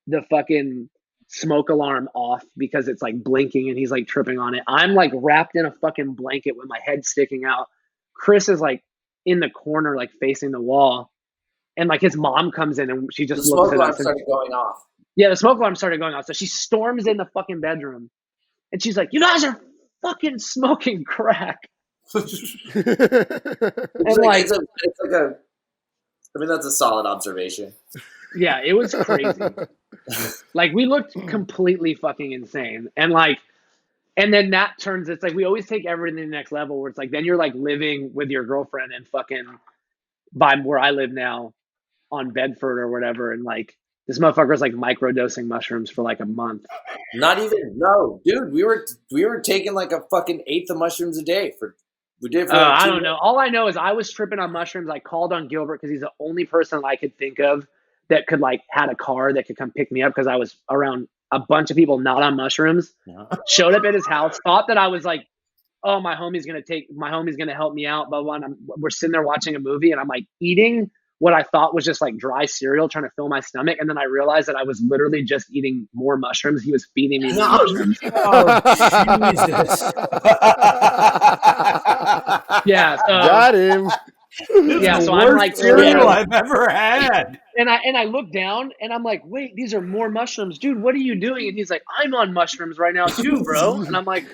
the fucking smoke alarm off because it's like blinking, and he's like tripping on it. I'm like wrapped in a fucking blanket with my head sticking out. Chris is like in the corner, like facing the wall, and like his mom comes in, and she just looks at us. The smoke alarm started going off. Yeah, the smoke alarm started going off. So she storms in the fucking bedroom, and she's like, "You guys are fucking smoking crack." That's a solid observation. Yeah, it was crazy. Like we looked completely fucking insane. And then that turns, it's like we always take everything to the next level where it's like then you're like living with your girlfriend and fucking by where I live now on Bedford or whatever, and like this motherfucker's like microdosing mushrooms for like a month. Dude, we were taking like a fucking eighth of mushrooms a day I don't know. All I know is I was tripping on mushrooms. I called on Gilbert because he's the only person I could think of that could like had a car that could come pick me up because I was around a bunch of people not on mushrooms. Yeah. Showed up at his house, thought that I was like, oh, my homie's gonna help me out. But when we're sitting there watching a movie, and I'm like eating what I thought was just like dry cereal trying to fill my stomach. And then I realized that I was literally just eating more mushrooms. He was feeding me more mushrooms. Oh, Jesus. Yeah. Got him. Yeah, so I'm like cereal I've ever had. And I look down and I'm like, wait, these are more mushrooms, dude. What are you doing? And he's like, I'm on mushrooms right now too, bro. And I'm like,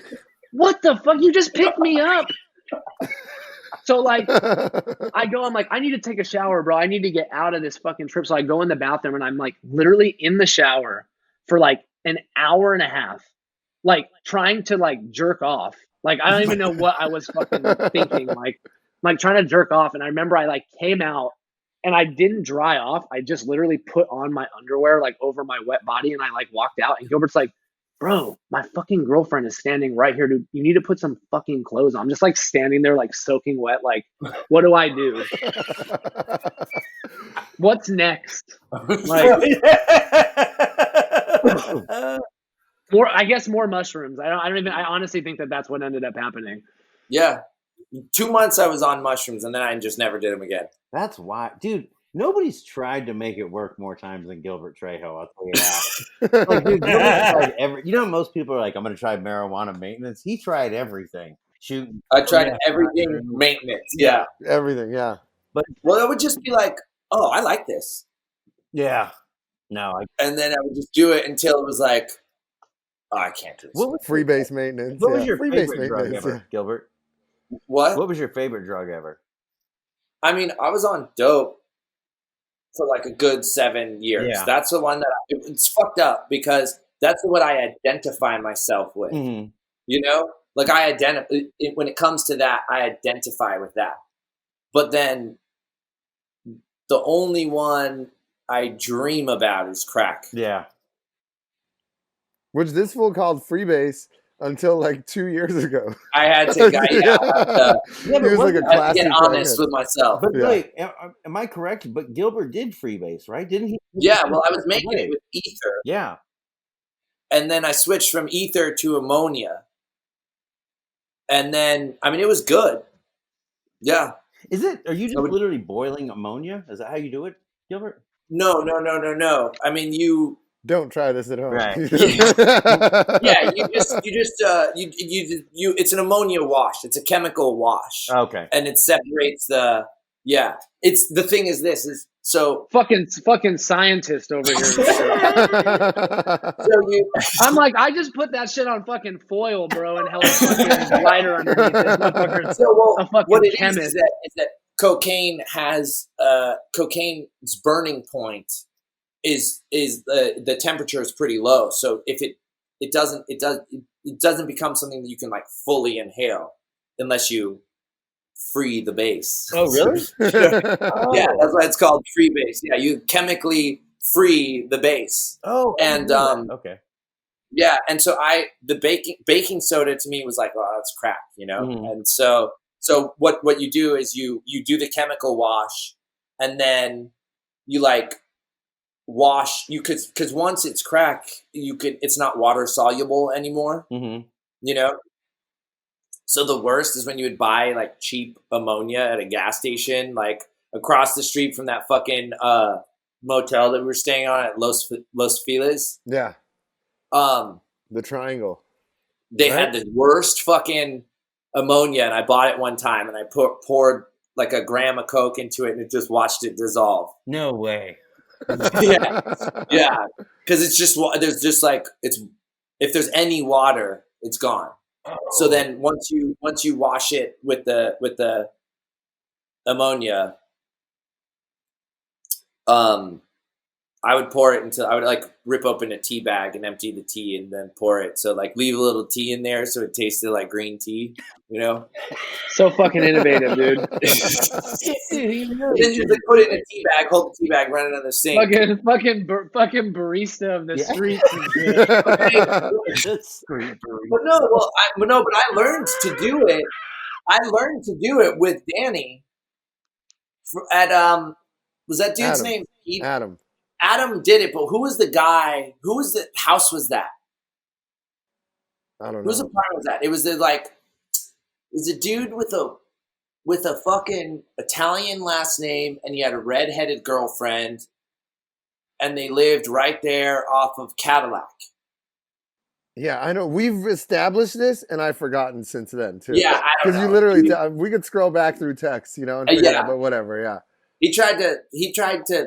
what the fuck? You just picked me up. So like, I go, I'm like, I need to take a shower, bro. I need to get out of this fucking trip. So I go in the bathroom and I'm like literally in the shower for like an hour and a half, like trying to like jerk off. Like, I don't even know what I was fucking thinking. Like trying to jerk off. And I remember I like came out and I didn't dry off. I just literally put on my underwear like over my wet body and I like walked out. And Gilbert's like, bro, my fucking girlfriend is standing right here, dude. You need to put some fucking clothes on. I'm just like standing there like soaking wet. Like, what do I do? What's next? Like, I guess more mushrooms. I honestly think that that's what ended up happening. Yeah. 2 months I was on mushrooms and then I just never did them again. That's why, dude. Nobody's tried to make it work more times than Gilbert Trejo. I'll tell you that. Like, dude, you know, most people are like, "I'm going to try marijuana maintenance." He tried everything. Shooting. I tried everything maintenance. Yeah, everything. Yeah, but it would just be like, "Oh, I like this." Yeah. No. And then I would just do it until it was like, "Oh, I can't do this." What was freebase maintenance? What was your favorite drug ever, Gilbert? What was your favorite drug ever? I mean, I was on dope for like a good 7 years. Yeah. That's the one that it's fucked up because that's what I identify myself with. Mm-hmm. You know, like when it comes to that, I identify with that. But then the only one I dream about is crack. Yeah. Which this fool called freebase until like 2 years ago. I had to, he was like a classic. Get honest with myself. But wait, am I correct? But Gilbert did freebase, right? Didn't he? Yeah, well, I was making it with ether. Yeah. And then I switched from ether to ammonia. And then, I mean, it was good. Yeah. Are you just literally boiling ammonia? Is that how you do it, Gilbert? No. I mean, you don't try this at home. Right. Yeah, it's an ammonia wash. It's a chemical wash. Okay. And it separates the thing is this is so fucking scientist over here. I'm like, I just put that shit on fucking foil, bro, and held a fucking lighter underneath this motherfucker. So what it is that cocaine has cocaine's burning point is the temperature is pretty low. So if it doesn't become something that you can like fully inhale unless you free the base. Oh, really? Yeah, that's why it's called freebase. Yeah, you chemically free the base. Oh, and okay. Yeah, and so the baking soda to me was like, oh, that's crap, you know. Mm-hmm. And so what you do is you do the chemical wash, and then you like wash because once it's crack, it's not water soluble anymore. Mm-hmm. You know. So the worst is when you would buy like cheap ammonia at a gas station, like across the street from that fucking motel that we were staying on at Los Feliz. Yeah. The Triangle. They had the worst fucking ammonia, and I bought it one time, and I poured like a gram of Coke into it, and it just watched it dissolve. No way. Yeah. Because it's just there's just like if there's any water, it's gone. So then once you wash it with the ammonia, I would pour it into, I would like rip open a tea bag and empty the tea and then pour it. So like leave a little tea in there so it tasted like green tea, you know? So fucking innovative, dude. Then you just put it in a tea bag, hold the tea bag, run it on the sink. Fucking barista of the streets. But I learned to do it. I learned to do it with Danny at was that dude's name? Adam. Adam did it, but who was the guy? Who was the house? Was that? I don't know. Whose apartment was that? It was the like. It was a dude with a with a fucking Italian last name, and he had a redheaded girlfriend, and they lived right there off of Cadillac. Yeah, I know. We've established this, and I've forgotten since then too. Yeah, because you literally we could scroll back through text, you know, and figure out, but whatever. Yeah. He tried to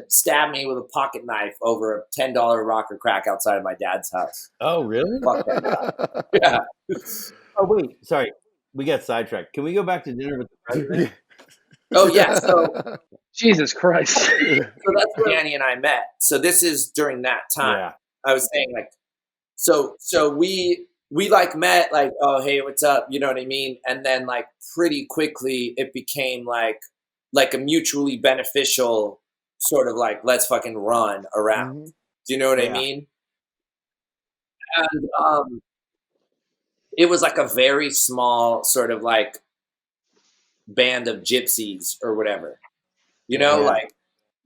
stab me with a pocket knife over a $10 rocker crack outside of my dad's house. Oh, really? Fuck that guy. Yeah. Oh, wait. Sorry. We got sidetracked. Can we go back to dinner with the president? Oh, yeah. So Jesus Christ. So that's where Danny and I met. So this is during that time. Yeah. I was saying, like, so we like met, like, oh, hey, what's up? You know what I mean? And then, like, pretty quickly it became like a mutually beneficial sort of like, let's fucking run around. Mm-hmm. Do you know what I mean? And it was like a very small sort of like band of gypsies or whatever. You know, like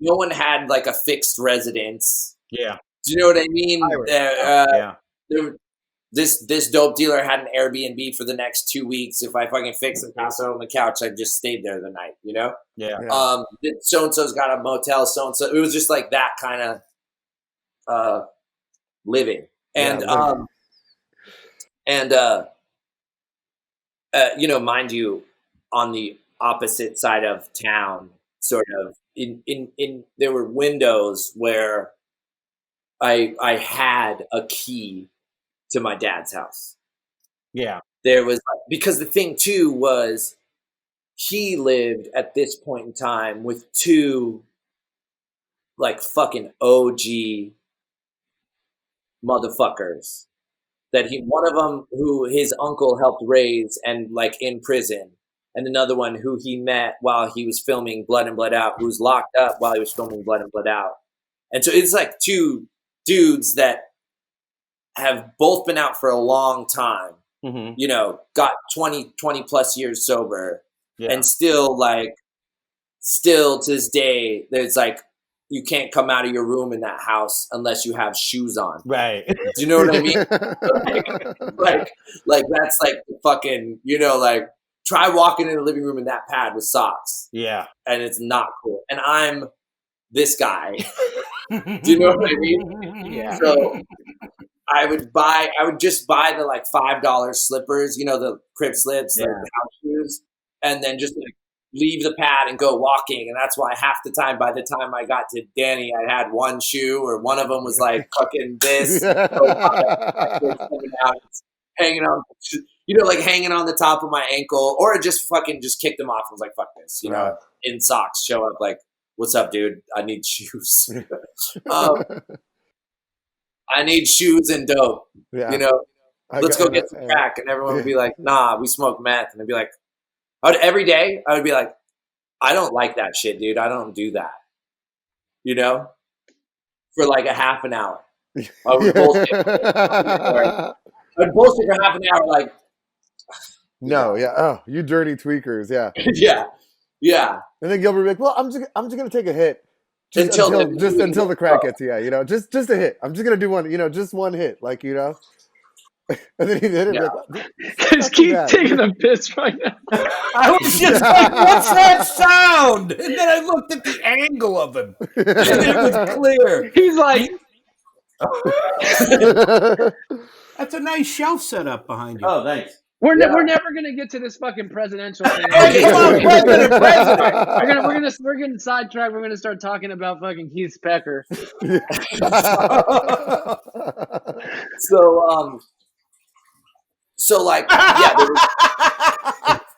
no one had like a fixed residence. Yeah. Do you know what I mean? This dope dealer had an Airbnb for the next 2 weeks. If I fucking fix and pass out on the couch, I just stayed there the night, you know? Yeah. So-and-so's got a motel, so-and-so. It was just like that kind of living. And, you know, mind you, on the opposite side of town, sort of, in there were windows where I had a key to my dad's house. Yeah. There was, because the thing too was he lived at this point in time with two like fucking OG motherfuckers that one of them who his uncle helped raise and like in prison, and another one who he met while he was filming Blood and Blood Out, who was locked up while he was filming Blood and Blood Out. And so it's like two dudes that have both been out for a long time, mm-hmm. you know, got 20 plus years sober, and still to this day, there's like, you can't come out of your room in that house unless you have shoes on. Right. Do you know what I mean? like that's like fucking, you know, like try walking in the living room in that pad with socks. Yeah. And it's not cool. And I'm this guy. Do you know what I mean? Yeah. So I would just buy the like $5 slippers, you know, the crib slips, like the house shoes, and then just like leave the pad and go walking. And that's why half the time, by the time I got to Danny, I had one shoe or one of them was like fucking this, hanging on, you know, like hanging on the top of my ankle, or just kicked them off. I was like, fuck this, you know, in socks, show up like, what's up, dude? I need shoes. I need shoes and dope. Yeah. You know, let's go get some crack. And everyone would be like, nah, we smoke meth. And I'd be like, every day I would be like, I don't like that shit, dude. I don't do that. You know, for like a half an hour. I would bullshit. I'd bullshit for half an hour. Like, no, yeah. Oh, you dirty tweakers. Yeah. Yeah. Yeah. And then Gilbert would be like, well, I'm just going to take a hit. Until the crack gets you, you know, just a hit. I'm just gonna do one, you know, just one hit, like, you know. And then he hit it. Because Keith's taking a piss right now. I was just like, "What's that sound?" And then I looked at the angle of him, and it was clear. He's like, "That's a nice shelf setup behind you." Oh, thanks. We're never gonna get to this fucking presidential thing. Hey, come on, president. We're getting sidetracked. We're gonna start talking about fucking Keith Pecker. So like, yeah.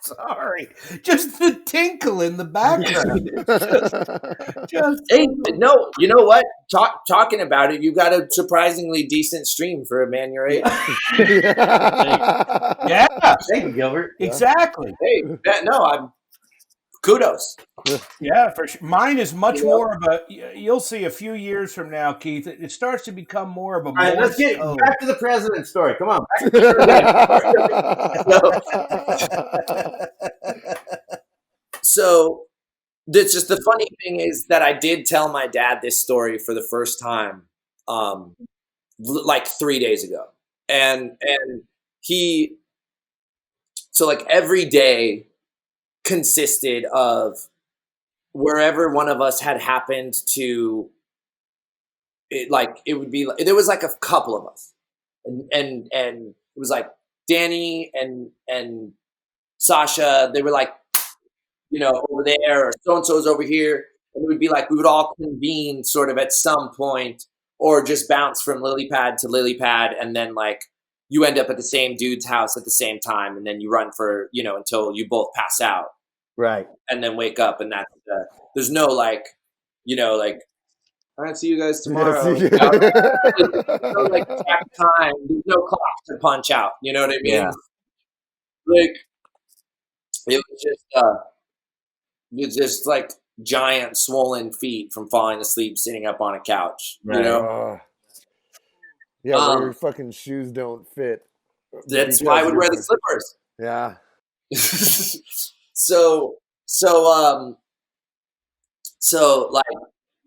Sorry, just the tinkle in the background. Hey, no, you know what? Talking about it, you got a surprisingly decent stream for a man your age. Yeah, thank you, Gilbert. Exactly. Hey, I'm kudos. Yeah, for sure. Mine is much more of a. You'll see a few years from now, Keith. It starts to become more of a. All right, let's get back to the president story. Come on. So, that's just the funny thing is that I did tell my dad this story for the first time, like 3 days ago, and he, so like every day consisted of wherever one of us had happened to. It would be like there was like a couple of us, and it was like Danny and Sasha. They were like, over there, or so and so's over here, and it would be like we would all convene sort of at some point, or just bounce from lily pad to lily pad, and then like you end up at the same dude's house at the same time, and then you run for until you both pass out, right, and then wake up, and that's there's no like all right, see you guys tomorrow. There's no like track time. There's no clock to punch out. You know what I mean? Yeah. Like it was just like giant swollen feet from falling asleep sitting up on a couch. Right. Yeah, where your fucking shoes don't fit. That's why I would wear the slippers. Yeah. So like,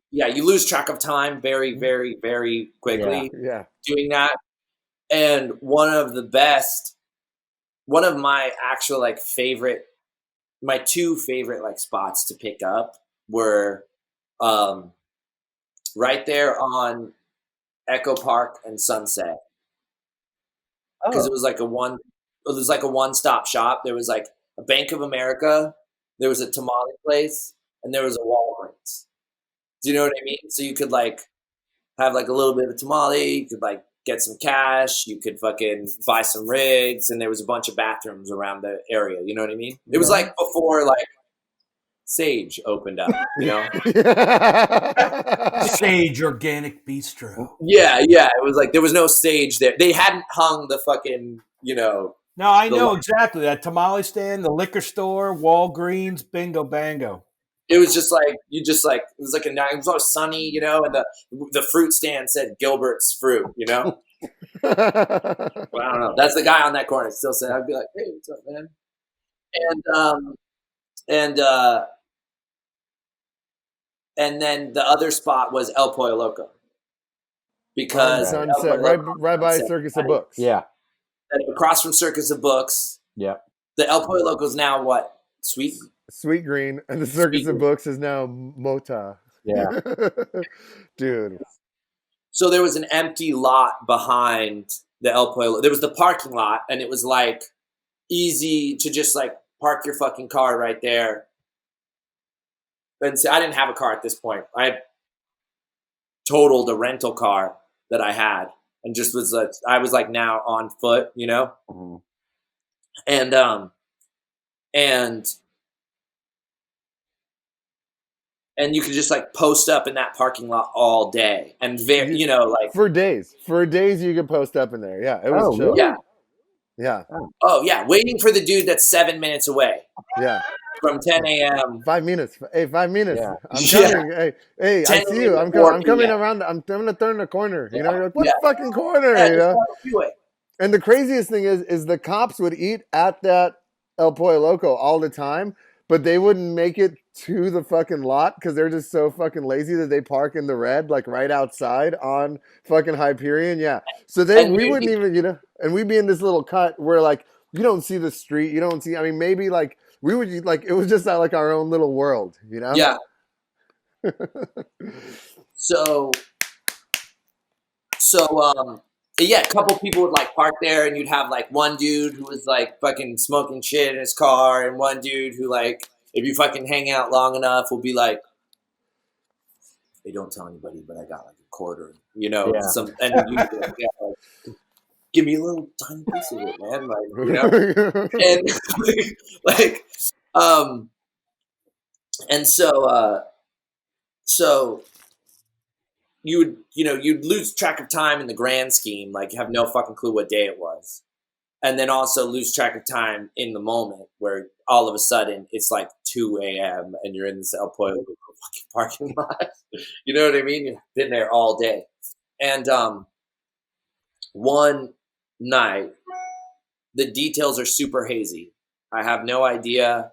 yeah, you lose track of time very, very, very quickly doing that. And one of my actual like my two favorite like spots to pick up were right there on Echo Park and Sunset. Because it was like a one-stop shop. There was like a Bank of America, there was a tamale place, and there was a Walgreens. Do you know what I mean? So you could like have like a little bit of a tamale, you could like get some cash, you could fucking buy some rigs, and there was a bunch of bathrooms around the area. You know what I mean? It was like before like Sage opened up, Sage Organic Bistro. Yeah. It was like there was no Sage there. They hadn't hung the fucking, No, I know exactly that tamale stand, the liquor store, Walgreens, bingo bango. It was just like it was like it was all sunny, and the fruit stand said Gilbert's fruit, Well, I don't know. That's the guy on that corner still saying. I'd be like, hey, what's up, man? And then the other spot was El Pollo Loco, because Sunset, right by Circus of Books. Yeah, across from Circus of Books. Yeah, the El Pollo Loco is now what? Sweet Green, and the Circus of Books is now Mota. Yeah. Dude. So there was an empty lot behind the El Pollo. There was the parking lot, and it was like easy to just like park your fucking car right there. And see, I didn't have a car at this point. I had totaled a rental car that I had, and just I was like now on foot, Mm-hmm. And you could just like post up in that parking lot all day, and like for days you could post up in there. Yeah, it was chill. Yeah. Oh yeah, waiting for the dude that's 7 minutes away. Yeah. From 10 a.m. 5 minutes. Hey, 5 minutes. Yeah. I'm coming. Hey, I see you. I'm coming around. I'm gonna turn the corner. You're like, what fucking corner? And the craziest thing is the cops would eat at that El Pollo Loco all the time, but they wouldn't make it to the fucking lot because they're just so fucking lazy that they park in the red, like right outside on fucking Hyperion. Yeah. So we wouldn't even, and we'd be in this little cut where like you don't see the street, you don't see. I mean, maybe like we would like it was just like our own little world, Yeah. So yeah, a couple people would like park there, and you'd have like one dude who was like fucking smoking shit in his car, and one dude who like, if you fucking hang out long enough, will be like, "Hey, don't tell anybody, but I got like a quarter," and you like, give me a little tiny piece of it, man, like, and and so you'd lose track of time in the grand scheme, like you have no fucking clue what day it was. And then also lose track of time in the moment where all of a sudden it's like 2 a.m. and you're in this El Pollo fucking parking lot. You know what I mean? You've been there all day. And one night, the details are super hazy. I have no idea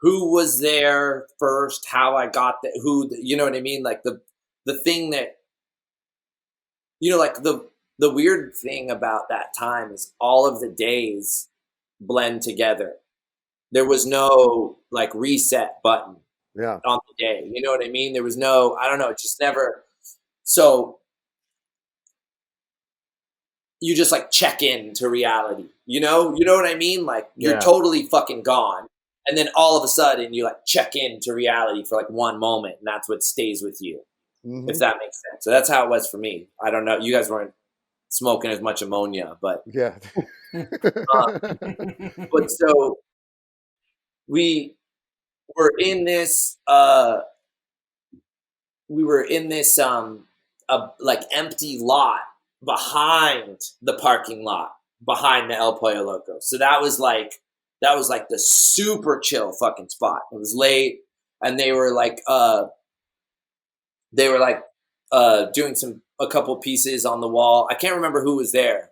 who was there first, how I got there, you know what I mean? Like the thing that, like the weird thing about that time is all of the days blend together. There was no like reset button on the day. You know what I mean? There was no, I don't know, it just never. So you just like check in to reality, you know what I mean? Like you're totally fucking gone. And then all of a sudden you like check in to reality for like one moment, and that's what stays with you. Mm-hmm. If that makes sense. So that's how it was for me. I don't know. You guys weren't smoking as much ammonia, but yeah. But so we were in this like empty lot behind the parking lot behind the El Pollo Loco. So that was like the super chill fucking spot. It was late, and they were like doing a couple pieces on the wall. I can't remember who was there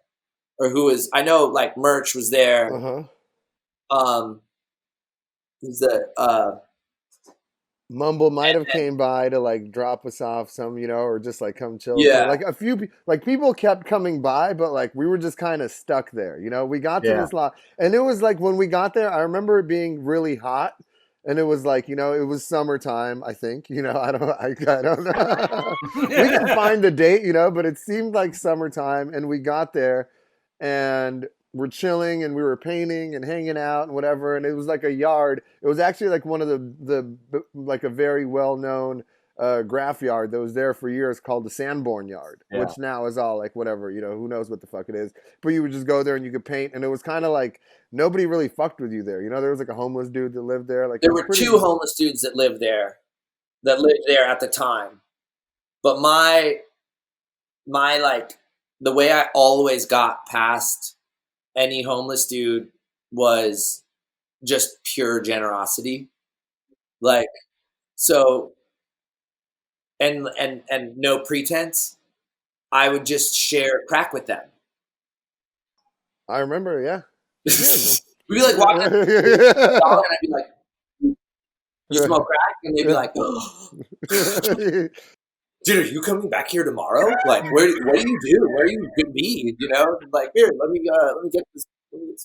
or who was. I know like Merch was there. The Mumble might have came by to like drop us off some, or just like come chill. Yeah. So, like a few, like people kept coming by, but like we were just kind of stuck there. We got to this lot, and it was like when we got there, I remember it being really hot, and it was like it was summertime. I think I don't know. We can find the date, but it seemed like summertime, and we got there, and we're chilling and we were painting and hanging out and whatever. And it was like a yard. It was actually like one of the like a very well-known graph yard that was there for years called the Sanborn Yard, which now is all like whatever, who knows what the fuck it is. But you would just go there and you could paint. And it was kind of like nobody really fucked with you there. There was like a homeless dude that lived there. Like there were two homeless dudes that lived there at the time. But my like the way I always got past any homeless dude was just pure generosity. Like, so, and no pretense. I would just share crack with them. I remember, yeah. We'd be like walking, and I'd be like, "You smoke crack?" And they'd be like, "Oh. Dude, are you coming back here tomorrow? Like, what do you do? Where are you gonna be? Like, here, let me get this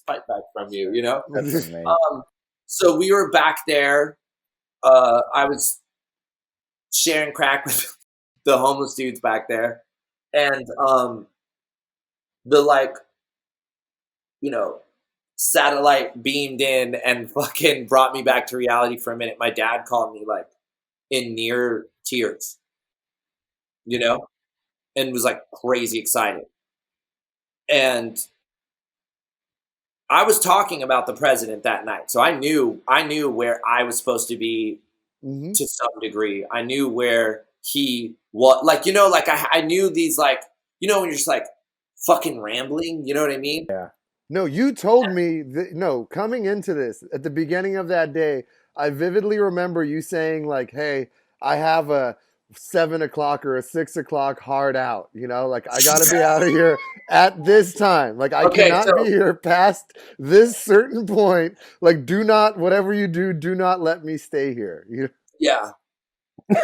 pipe back from you. That's amazing. So we were back there. I was sharing crack with the homeless dudes back there, and the like, satellite beamed in and fucking brought me back to reality for a minute. My dad called me like in near tears. And was like crazy excited. And I was talking about the president that night. So I knew where I was supposed to be to some degree. I knew where he was, like, I knew these, like, when you're just like fucking rambling, you know what I mean? Yeah. No, you told me coming into this at the beginning of that day, I vividly remember you saying like, "Hey, I have a 7 o'clock or a 6 o'clock hard out, like I gotta be out of here at this time. Like I cannot be here past this certain point. Like whatever you do not let me stay here." Yeah.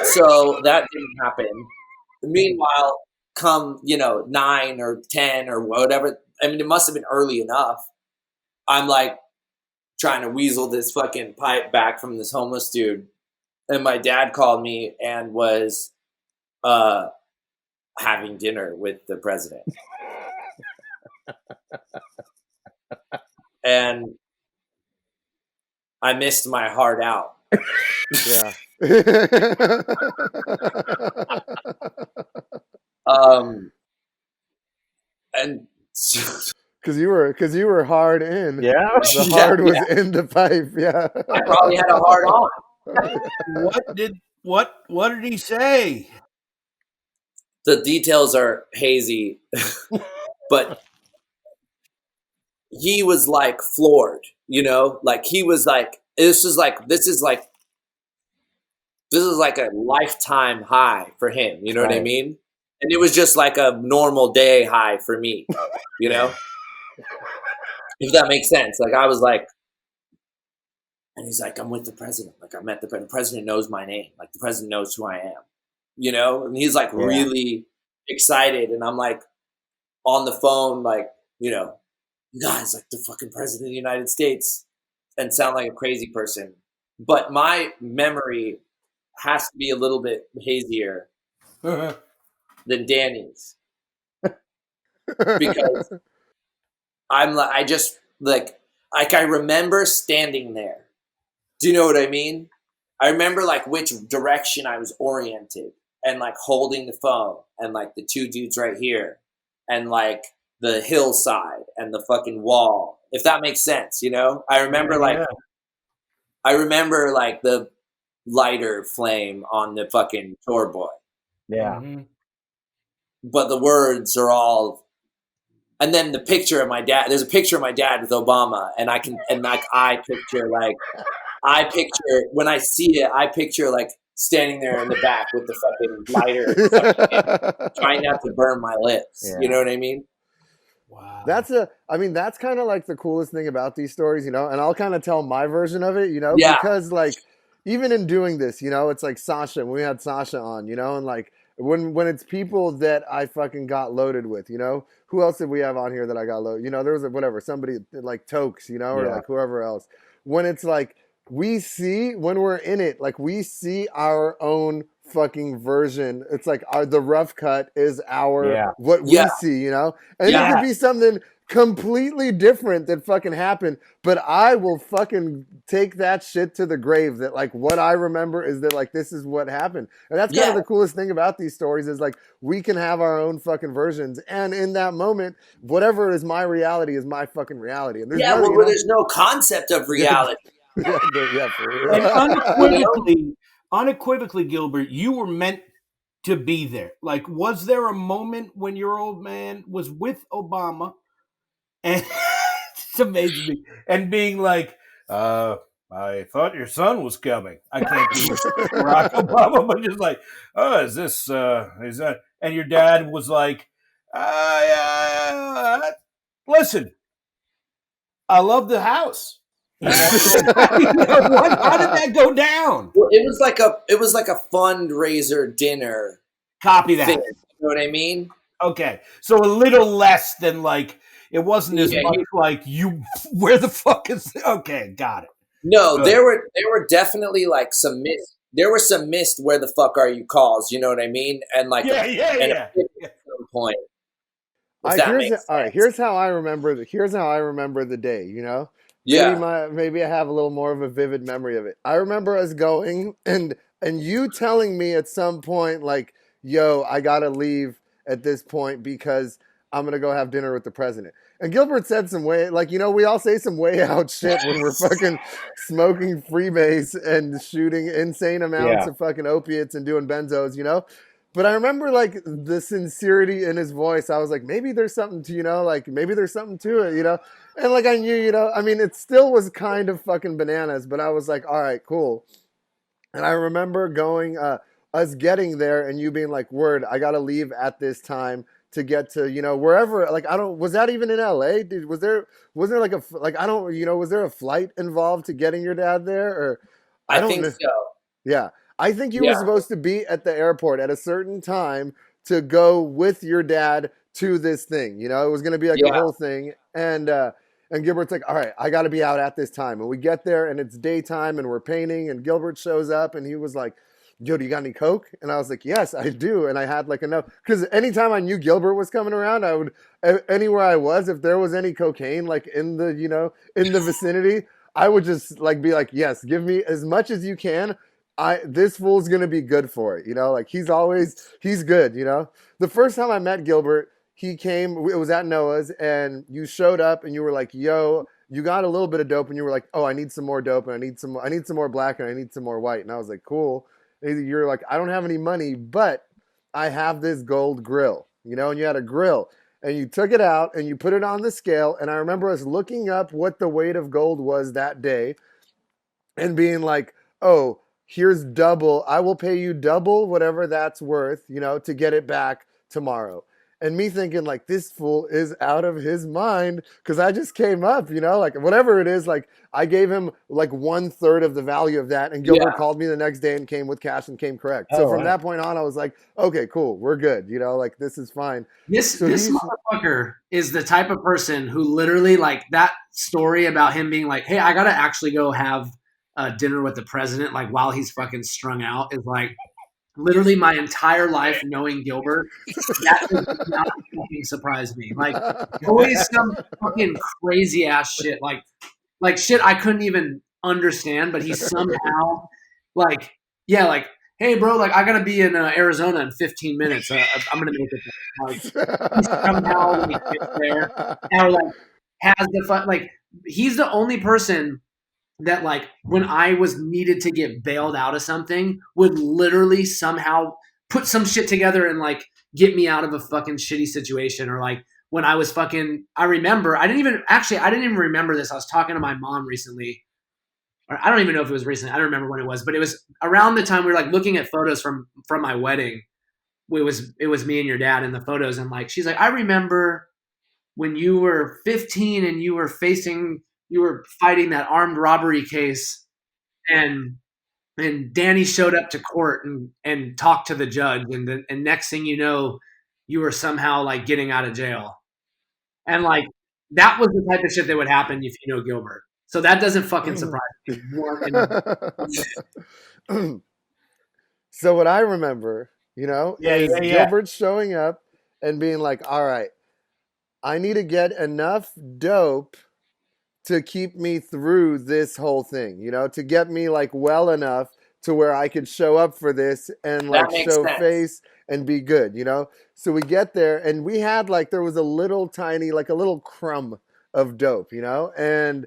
So that didn't happen. Meanwhile, come, 9 or 10 or whatever. I mean, it must have been early enough. I'm like trying to weasel this fucking pipe back from this homeless dude. And my dad called me and was having dinner with the president. And I missed my heart out. Yeah. And because you were hard in. Yeah. The hard was in the pipe. Yeah. I probably had a hard on. What did he say? The details are hazy, but he was like floored, like he was like, this is like a lifetime high for him. You know what I mean? And it was just like a normal day high for me, if that makes sense. Like I was like, and he's like, "I'm with the president. Like I met the president. The president knows my name. Like the president knows who I am, and he's like really excited. And I'm like on the phone, like, you guys, like the fucking president of the United States and sound like a crazy person. But my memory has to be a little bit hazier than Danny's because I remember standing there. Do you know what I mean? I remember like which direction I was oriented and like holding the phone and like the two dudes right here and like the hillside and the fucking wall, if that makes sense, you know? I remember like the lighter flame on the fucking tour boy. Yeah. But the words are all, and then the picture of my dad, there's a picture of my dad with Obama and I picture when I see it, I picture like standing there in the back with the fucking lighter, trying not to burn my lips. Yeah. You know what I mean? Wow. That's kind of like the coolest thing about these stories, you know, and I'll kind of tell my version of it, you know, because like, even in doing this, you know, it's like Sasha, when we had Sasha on, you know, and like when it's people that I fucking got loaded with, you know, who else did we have on here that I got loaded? You know, there was somebody like Tokes, you know, or like whoever else. When it's like, when we're in it, like we see our own fucking version. It's like the rough cut is what we see, you know? And it could be something completely different that fucking happened, but I will fucking take that shit to the grave that like what I remember is that like this is what happened. And that's kind of the coolest thing about these stories is like we can have our own fucking versions, and in that moment whatever is my reality is my fucking reality. And there's no concept of reality. For real. And unequivocally, Gilbert, you were meant to be there. Like, was there a moment when your old man was with Obama and it's amazing me, and being like, I thought your son was coming. I can't do Barack Obama, but just like, is that? And your dad was like, listen, I love the house. How did that go down? Well, it was like a fundraiser dinner. Copy that. Thing, you know what I mean? Okay, so a little less than like it wasn't as much like you. Where the fuck is? Okay, got it. No, there were definitely like some missed. There were some missed. Where the fuck are you calls? You know what I mean? And like at some point. Here's how I remember the day. You know. Maybe I have a little more of a vivid memory of it. I remember us going and you telling me at some point like, yo, I gotta leave at this point because I'm gonna go have dinner with the president. And Gilbert said some way, like, you know, we all say some way out shit when we're fucking smoking freebase and shooting insane amounts of fucking opiates and doing benzos, you know? But I remember like the sincerity in his voice. I was like, maybe there's something to, you know, like maybe there's something to it, you know? And like I knew, you know, I mean, it still was kind of fucking bananas, but I was like, all right, cool. And I remember going, us getting there and you being like, word, I got to leave at this time to get to, you know, wherever, like, was that even in LA? Was there like was there a flight involved to getting your dad there? Or I think so. Yeah. I think you were supposed to be at the airport at a certain time to go with your dad to this thing. You know, it was going to be like a whole thing. And Gilbert's like, all right, I got to be out at this time. And we get there and it's daytime and we're painting and Gilbert shows up and he was like, yo, do you got any Coke? And I was like, yes, I do. And I had like enough, because anytime I knew Gilbert was coming around, I would, anywhere I was, if there was any cocaine, like in the, you know, in the vicinity, I would just like be like, yes, give me as much as you can. This fool's going to be good for it. You know, like he's good, you know. The first time I met Gilbert, he came, it was at Noah's and you showed up and you were like, yo, you got a little bit of dope. And you were like, oh, I need some more dope and I need some more black and I need some more white. And I was like, cool. And you're like, I don't have any money, but I have this gold grill, you know, and you had a grill and you took it out and you put it on the scale. And I remember us looking up what the weight of gold was that day and being like, oh, here's double. I will pay you double whatever that's worth, you know, to get it back tomorrow. And me thinking like, this fool is out of his mind because I just came up, you know, like whatever it is, like I gave him like 1/3 of the value of that. And Gilbert called me the next day and came with cash and came correct. So from that point on, I was like, okay, cool. We're good. You know, like this is fine. This motherfucker is the type of person who literally, like, that story about him being like, hey, I got to actually go have dinner with the president, like while he's fucking strung out, is like, literally my entire life knowing Gilbert, that does not fucking surprise me. Like, always some fucking crazy ass shit, like shit I couldn't even understand, but he somehow, like, yeah, like, hey, bro, like, I gotta be in Arizona in 15 minutes. I'm gonna make it there. Like, he somehow like gets there, or like has the fun. Like, he's the only person that, like, when I was needed to get bailed out of something, would literally somehow put some shit together and like get me out of a fucking shitty situation. Or like when I was fucking, I remember, I didn't even remember this. I was talking to my mom recently, or I don't even know if it was recently. I don't remember when it was, but it was around the time we were like looking at photos from my wedding. It was me and your dad in the photos. And like, she's like, I remember when you were 15 and you were fighting that armed robbery case, and Danny showed up to court and talked to the judge, and next thing you know, you were somehow like getting out of jail. And like, that was the type of shit that would happen if you know Gilbert. So that doesn't fucking surprise me. So what I remember, you know, is Gilbert showing up and being like, all right, I need to get enough dope to keep me through this whole thing, you know, to get me like well enough to where I could show up for this and like show face and be good, you know? So we get there and we had like, there was a little tiny, like a little crumb of dope, you know? And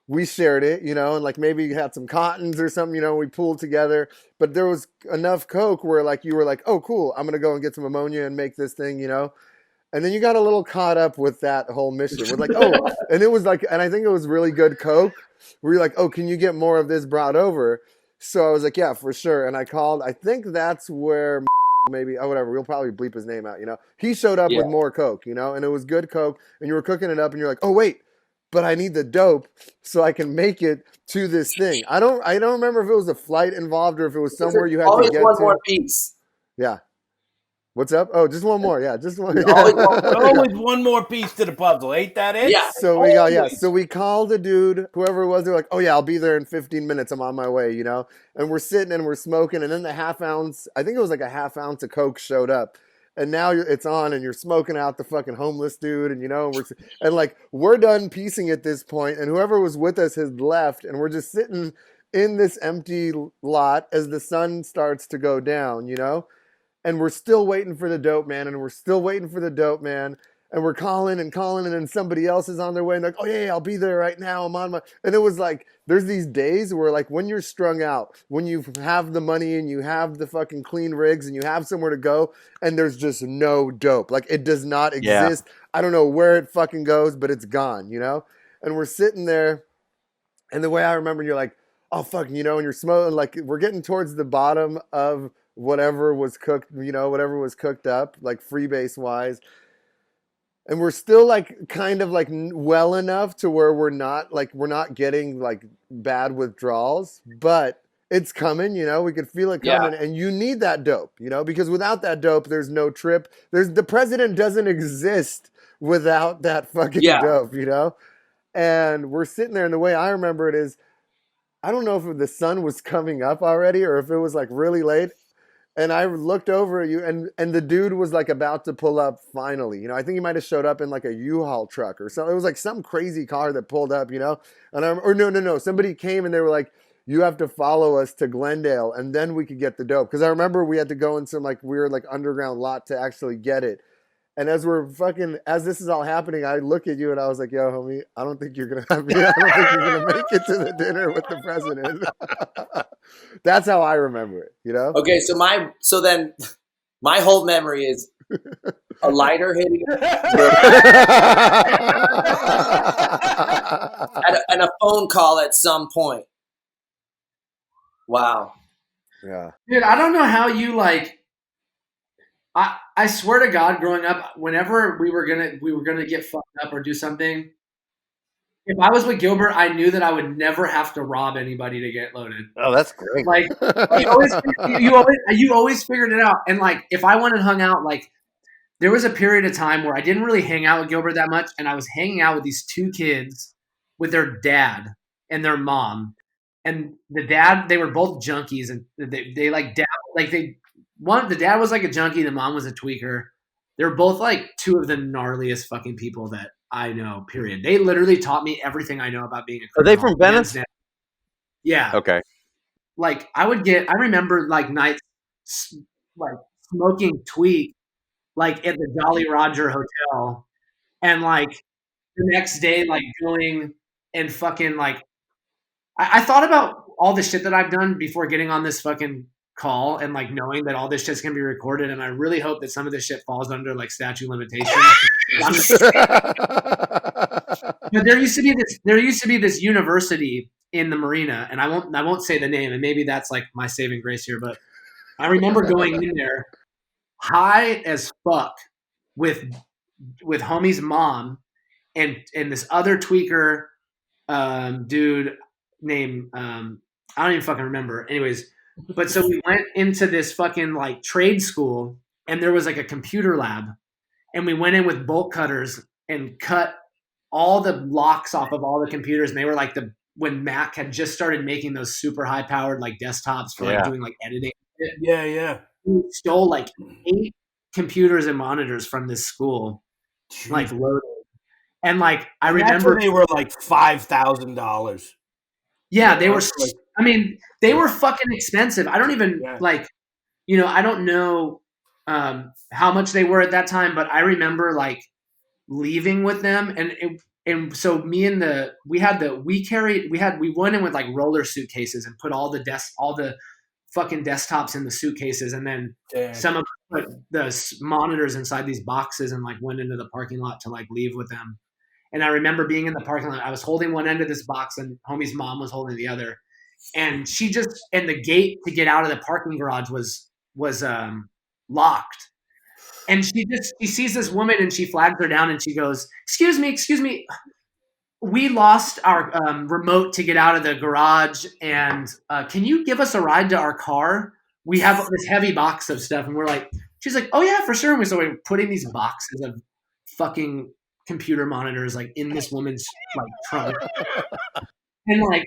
we shared it, you know, and like maybe you had some cottons or something, you know, we pulled together, but there was enough coke where like, you were like, oh, cool, I'm going to go and get some ammonia and make this thing, you know? And then you got a little caught up with that whole mission. We're like, oh, and it was like, and I think it was really good coke. Where you're like, oh, can you get more of this brought over? So I was like, yeah, for sure. And I called. I think that's where maybe, oh, whatever. We'll probably bleep his name out. You know, he showed up with more coke. You know, and it was good coke. And you were cooking it up, and you're like, oh wait, but I need the dope so I can make it to this thing. I don't remember if it was a flight involved or if it was somewhere you had to get to. Always one more piece. Yeah. What's up? Oh, just one more. Yeah, just one. Always one more piece to the puzzle. Ain't that it? Yeah. So we called the dude, whoever it was. They're like, oh yeah, I'll be there in 15 minutes. I'm on my way, you know. And we're sitting and we're smoking, and then the half ounce, I think it was like a half ounce of coke showed up, and now it's on, and you're smoking out the fucking homeless dude, and you know, we're done piecing at this point, and whoever was with us has left, and we're just sitting in this empty lot as the sun starts to go down, you know. And we're still waiting for the dope man, and we're still waiting for the dope man, and we're calling, and then somebody else is on their way, and they're like, oh yeah, I'll be there right now, I'm on my, and it was like, there's these days where like when you're strung out, when you have the money and you have the fucking clean rigs and you have somewhere to go, and there's just no dope, like it does not exist. I don't know where it fucking goes, but it's gone, you know. And we're sitting there, and the way I remember, you're like, oh fuck, you know, and you're smoking, like we're getting towards the bottom of whatever was cooked, you know, whatever was cooked up, like freebase wise. And we're still like kind of like well enough to where we're not getting like bad withdrawals, but it's coming, you know, we could feel it coming. And you need that dope, you know, because without that dope, there's no trip. The president doesn't exist without that fucking dope, you know? And we're sitting there, and the way I remember it is, I don't know if the sun was coming up already or if it was like really late. And I looked over at you, and the dude was like about to pull up finally. You know, I think he might have showed up in like a U-Haul truck or something. It was like some crazy car that pulled up, you know. And no. Somebody came and they were like, you have to follow us to Glendale and then we could get the dope. Because I remember we had to go in some like weird like underground lot to actually get it. And as this is all happening, I look at you and I was like, yo, homie, I don't think you're going to make it to the dinner with the president. That's how I remember it, you know? Okay, so then my whole memory is a lighter hitting and a phone call at some point. Wow. Yeah. Dude, I don't know how you like, I swear to God, growing up, whenever we were gonna get fucked up or do something, if I was with Gilbert, I knew that I would never have to rob anybody to get loaded. Oh, that's great. Like you always figured it out. And like if I went and hung out, like there was a period of time where I didn't really hang out with Gilbert that much, and I was hanging out with these two kids with their dad and their mom. And the dad, they were both junkies, and they like dad, like the dad was like a junkie, the mom was a tweaker. They're both like two of the gnarliest fucking people that I know, period. They literally taught me everything I know about being a criminal. Are they from Venice? Yeah. Okay. Like I remember like nights like smoking tweak like at the Jolly Roger Hotel, and like the next day like going and fucking like I thought about all the shit that I've done before getting on this fucking call, and like knowing that all this shit's gonna be recorded, and I really hope that some of this shit falls under like statute of limitations. But there used to be this university in the marina, and I won't say the name, and maybe that's like my saving grace here, but I remember going in there high as fuck with homie's mom and this other tweaker dude named I don't even fucking remember. Anyways, but so we went into this fucking like trade school, and there was like a computer lab, and we went in with bolt cutters and cut all the locks off of all the computers, and they were like when Mac had just started making those super high powered like desktops for like doing like editing. Yeah. We stole like 8 computers and monitors from this school, like loaded. And like I remember they were like $5,000. Yeah, they were. I mean, they were fucking expensive. I don't even like, I don't know how much they were at that time, but I remember like leaving with them, and so me and we went in with like roller suitcases and put all the fucking desktops in the suitcases, and then some of put the monitors inside these boxes, and like went into the parking lot to like leave with them. And I remember being in the parking lot. I was holding one end of this box, and homie's mom was holding the other. And the gate to get out of the parking garage was locked. And she sees this woman, and she flags her down, and she goes, excuse me. We lost our remote to get out of the garage, and can you give us a ride to our car? We have this heavy box of stuff. And she's like, oh yeah, for sure. And so we're putting these boxes of fucking computer monitors like in this woman's like trunk. And like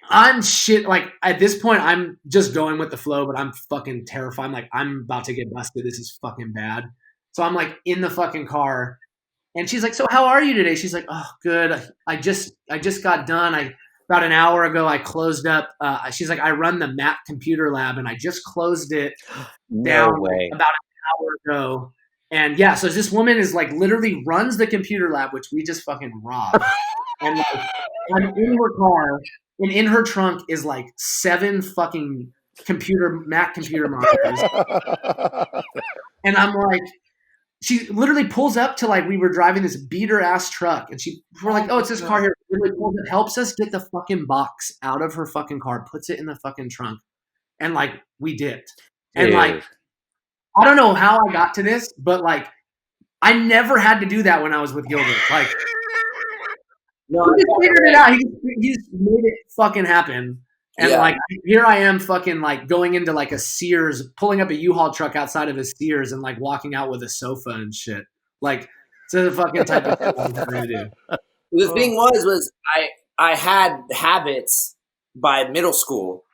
I'm shit, like at this point I'm just going with the flow, but I'm fucking terrified. I'm like, I'm about to get busted. This is fucking bad. So I'm like in the fucking car, and she's like, so how are you today? She's like, oh, good. I just got done. About an hour ago I closed up. She's like, I run the Mac computer lab, and I just closed it down about an hour ago. And yeah, so this woman is like literally runs the computer lab, which we just fucking robbed. And like, I'm in her car, and in her trunk is like 7 fucking Mac computer monitors. And I'm like, she literally pulls up to like, we were driving this beater ass truck, and we're like, oh, it's this car here. Literally pulls it, helps us get the fucking box out of her fucking car, puts it in the fucking trunk, and like we dipped. And like, I don't know how I got to this, but like I never had to do that when I was with Gilbert. Like, no, he just figured it out. He just made it fucking happen. And like here I am fucking like going into like a Sears, pulling up a U-Haul truck outside of a Sears, and like walking out with a sofa and shit. Like, it's the fucking type of shit I'm trying to do. The thing was I had habits by middle school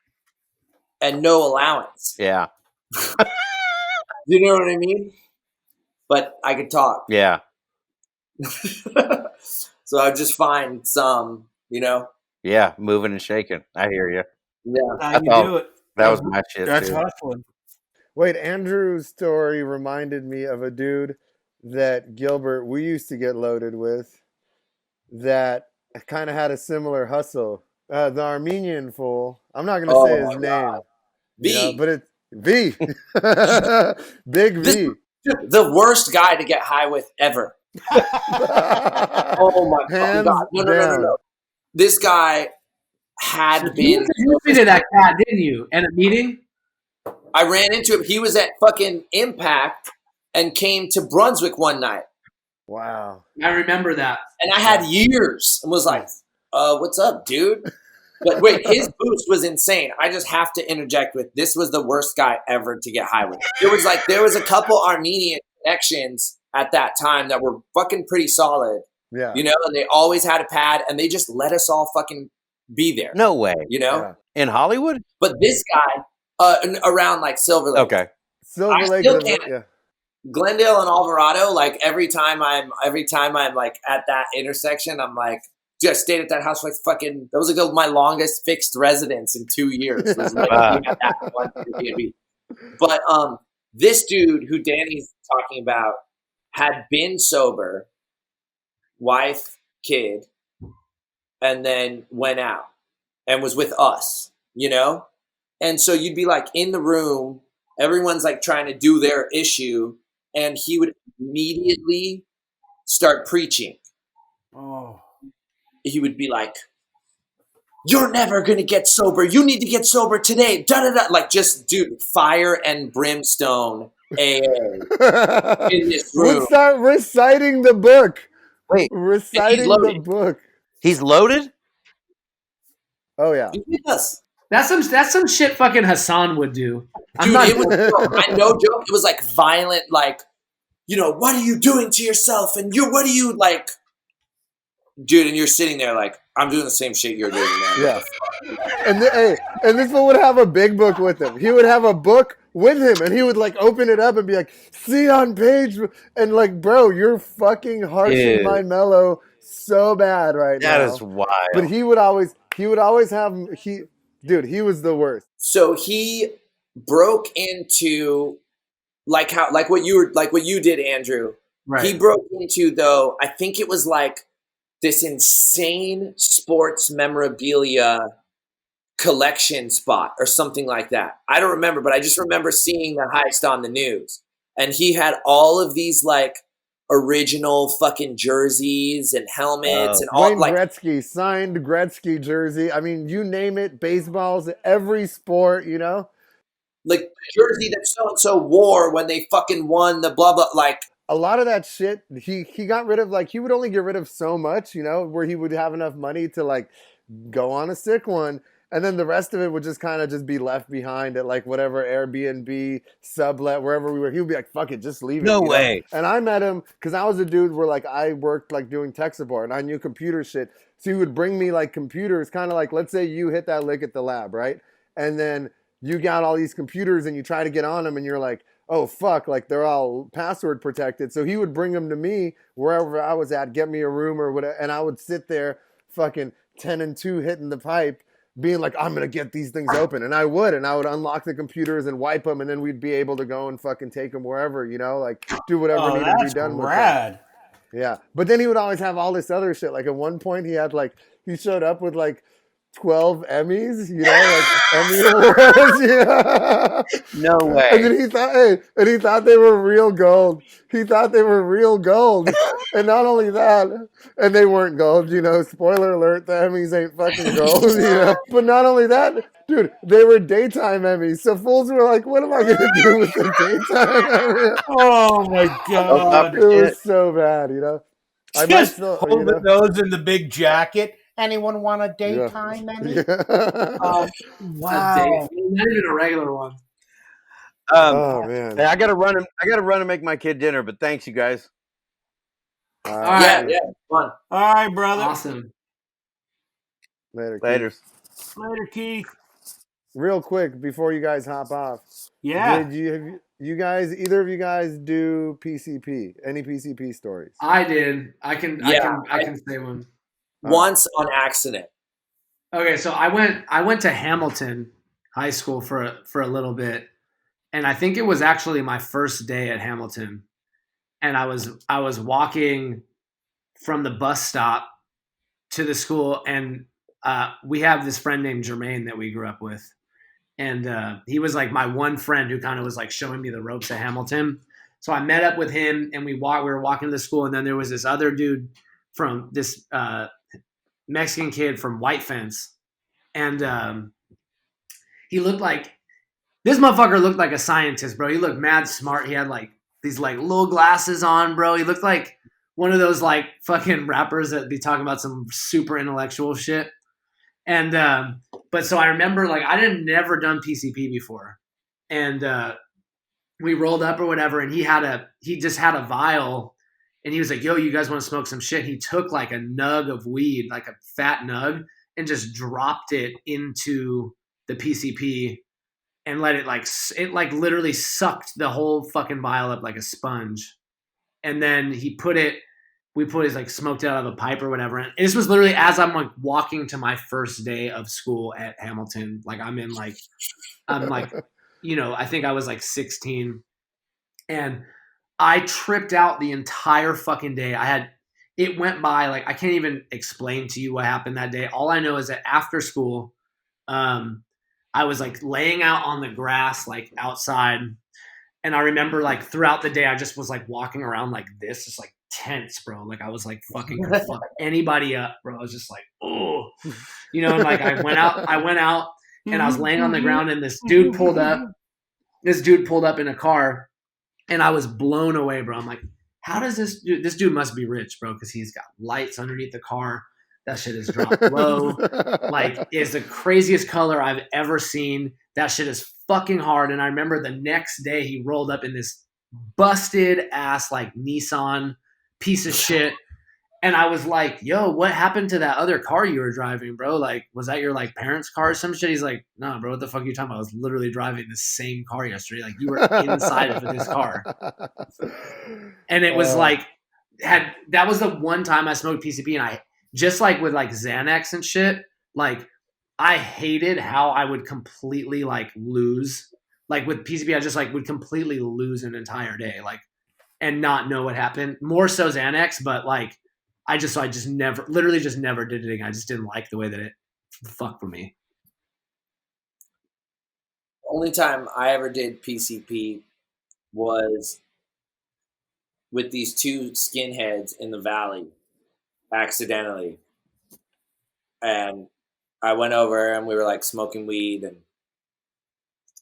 and no allowance. Yeah. You know what I mean? But I could talk. Yeah. So I'd just find some, Yeah, moving and shaking. I hear you. Yeah. You do it. That was my shit. That's too. hustling. Wait, Andrew's story reminded me of a dude that Gilbert, we used to get loaded with, that kind of had a similar hustle. The Armenian fool. I'm not going to say his name. V. But it's V. Big V. The worst guy to get high with ever. Oh my God. No. This guy had been. You did that cat, didn't you? At a meeting? I ran into him. He was at fucking Impact and came to Brunswick one night. Wow. I remember that. And I had years and was like, what's up, dude? But wait, his boost was insane. I just have to interject with, this was the worst guy ever to get high with. There was a couple Armenian connections at that time that were fucking pretty solid. Yeah. You know, and they always had a pad and they just let us all fucking be there. No way. You know? Yeah. In Hollywood? But this guy, around like Silver Lake. Okay. Silver Lake. Yeah. Glendale and Alvarado, like every time I'm like at that intersection, I'm like, dude, I stayed at that house for like fucking, that was like my longest fixed residence in 2 years. Was like at that one Airbnb. But this dude who Danny's talking about had been sober, wife, kid, and then went out and was with us, you know? And so you'd be like in the room, everyone's like trying to do their issue, and he would immediately start preaching. Oh. He would be like, you're never going to get sober. You need to get sober today. Da-da-da. Like just, dude, fire and brimstone AA in this room. Would start reciting the book. Wait. Reciting the book. He's loaded? Oh, yeah. Yes. That's some shit fucking Hassan would do. Dude, it was, I no joke, it was like violent, like, you know, what are you doing to yourself? And what are you like, dude, and you're sitting there like, I'm doing the same shit you're doing, man. Yeah. And this one would have a big book with him. He would have a book with him, and he would like open it up and be like, see on page, and like, bro, you're fucking harshing my mellow so bad right now. That is wild. But he would always have, he was the worst. So he broke into like what you did, Andrew. Right. He broke into, though, I think it was like this insane sports memorabilia collection spot or something like that. I don't remember, but I just remember seeing the heist on the news. And he had all of these like original fucking jerseys and helmets and all Wayne Gretzky, signed Gretzky jersey. I mean, you name it, baseballs, every sport, you know? Like the jersey that so-and-so wore when they fucking won the blah, blah, like. A lot of that shit, he got rid of, like, he would only get rid of so much, you know, where he would have enough money to, like, go on a sick one. And then the rest of it would just kind of just be left behind at, like, whatever Airbnb, sublet, wherever we were. He would be like, fuck it, just leave it. No way. And I met him because I was a dude where, like, I worked, like, doing tech support, and I knew computer shit. So he would bring me, like, computers, kind of like, let's say you hit that lick at the lab, right? And then you got all these computers, and you try to get on them, and you're like, oh, fuck, like, they're all password protected. So he would bring them to me wherever I was at, get me a room or whatever, and I would sit there fucking 10 and 2 hitting the pipe, being like, I'm going to get these things open. And I would unlock the computers and wipe them, and then we'd be able to go and fucking take them wherever, you know, like, do whatever needed to be done with them. Yeah. But then he would always have all this other shit. Like, at one point, he showed up with, like, 12 Emmys, you know, like Emmy Awards. Yeah. No way. And then he thought they were real gold. He thought they were real gold. And not only that, and they weren't gold, you know, spoiler alert, the Emmys ain't fucking gold, you know. But not only that, dude, they were daytime Emmys. So fools were like, what am I gonna do with the daytime Emmys? Oh my God. It was so bad, you know. I just hold the nose in the big jacket. Anyone want a daytime Emmy? Yeah. Wow. Not even a regular one. Oh man. Hey, I gotta run and make my kid dinner, but thanks you guys. All right. Yeah, fun. All right, brother. Awesome. Later, Keith. Real quick before you guys hop off. Yeah. Did either of you guys do PCP? Any PCP stories? I did. I can say one. Once on accident. Okay, so I went to Hamilton High School for a little bit, and I think it was actually my first day at Hamilton, and I was walking from the bus stop to the school, and we have this friend named Jermaine that we grew up with, and he was like my one friend who kind of was like showing me the ropes at Hamilton. So I met up with him, and we were walking to the school, and then there was this other dude from this Mexican kid from White Fence, and he looked like this motherfucker looked like a scientist, bro. He looked mad smart. He had like these like little glasses on, bro. He looked like one of those like fucking rappers that be talking about some super intellectual shit. And but so I remember like I didn't never done PCP before, and we rolled up or whatever, and he just had a vial, and he was like, "Yo, you guys want to smoke some shit?" He took like a nug of weed, like a fat nug, and just dropped it into the PCP and let it like literally sucked the whole fucking vial up like a sponge. And then we put his like smoked it out of a pipe or whatever. And this was literally as I'm like walking to my first day of school at Hamilton. Like I'm like, you know, I think I was like 16, and I tripped out the entire fucking day. It went by like, I can't even explain to you what happened that day. All I know is that after school, I was like laying out on the grass, like outside. And I remember like throughout the day, I just was like walking around like this, just like tense, bro. Like I was like fucking could fuck anybody up, bro. I was just like, oh, you know, and like I went out and I was laying on the ground, and this dude pulled up in a car, and I was blown away, bro. I'm like, how does this dude must be rich, bro, because he's got lights underneath the car. That shit is dropped low. Like, it's the craziest color I've ever seen. That shit is fucking hard. And I remember the next day he rolled up in this busted ass like Nissan piece of shit. And I was like, yo, what happened to that other car you were driving, bro? Like, was that your like parents' car or some shit? He's like, no, bro, what the fuck are you talking about? I was literally driving the same car yesterday. Like, you were inside of this car. And it was like, that was the one time I smoked PCP, and I just like with like Xanax and shit, like I hated how I would completely like lose. Like with PCP, I just like would completely lose an entire day, like, and not know what happened. More so Xanax, but like I just never did it again. I just didn't like the way that it fucked with me. Only time I ever did PCP was with these two skinheads in the valley, accidentally. And I went over and we were like smoking weed,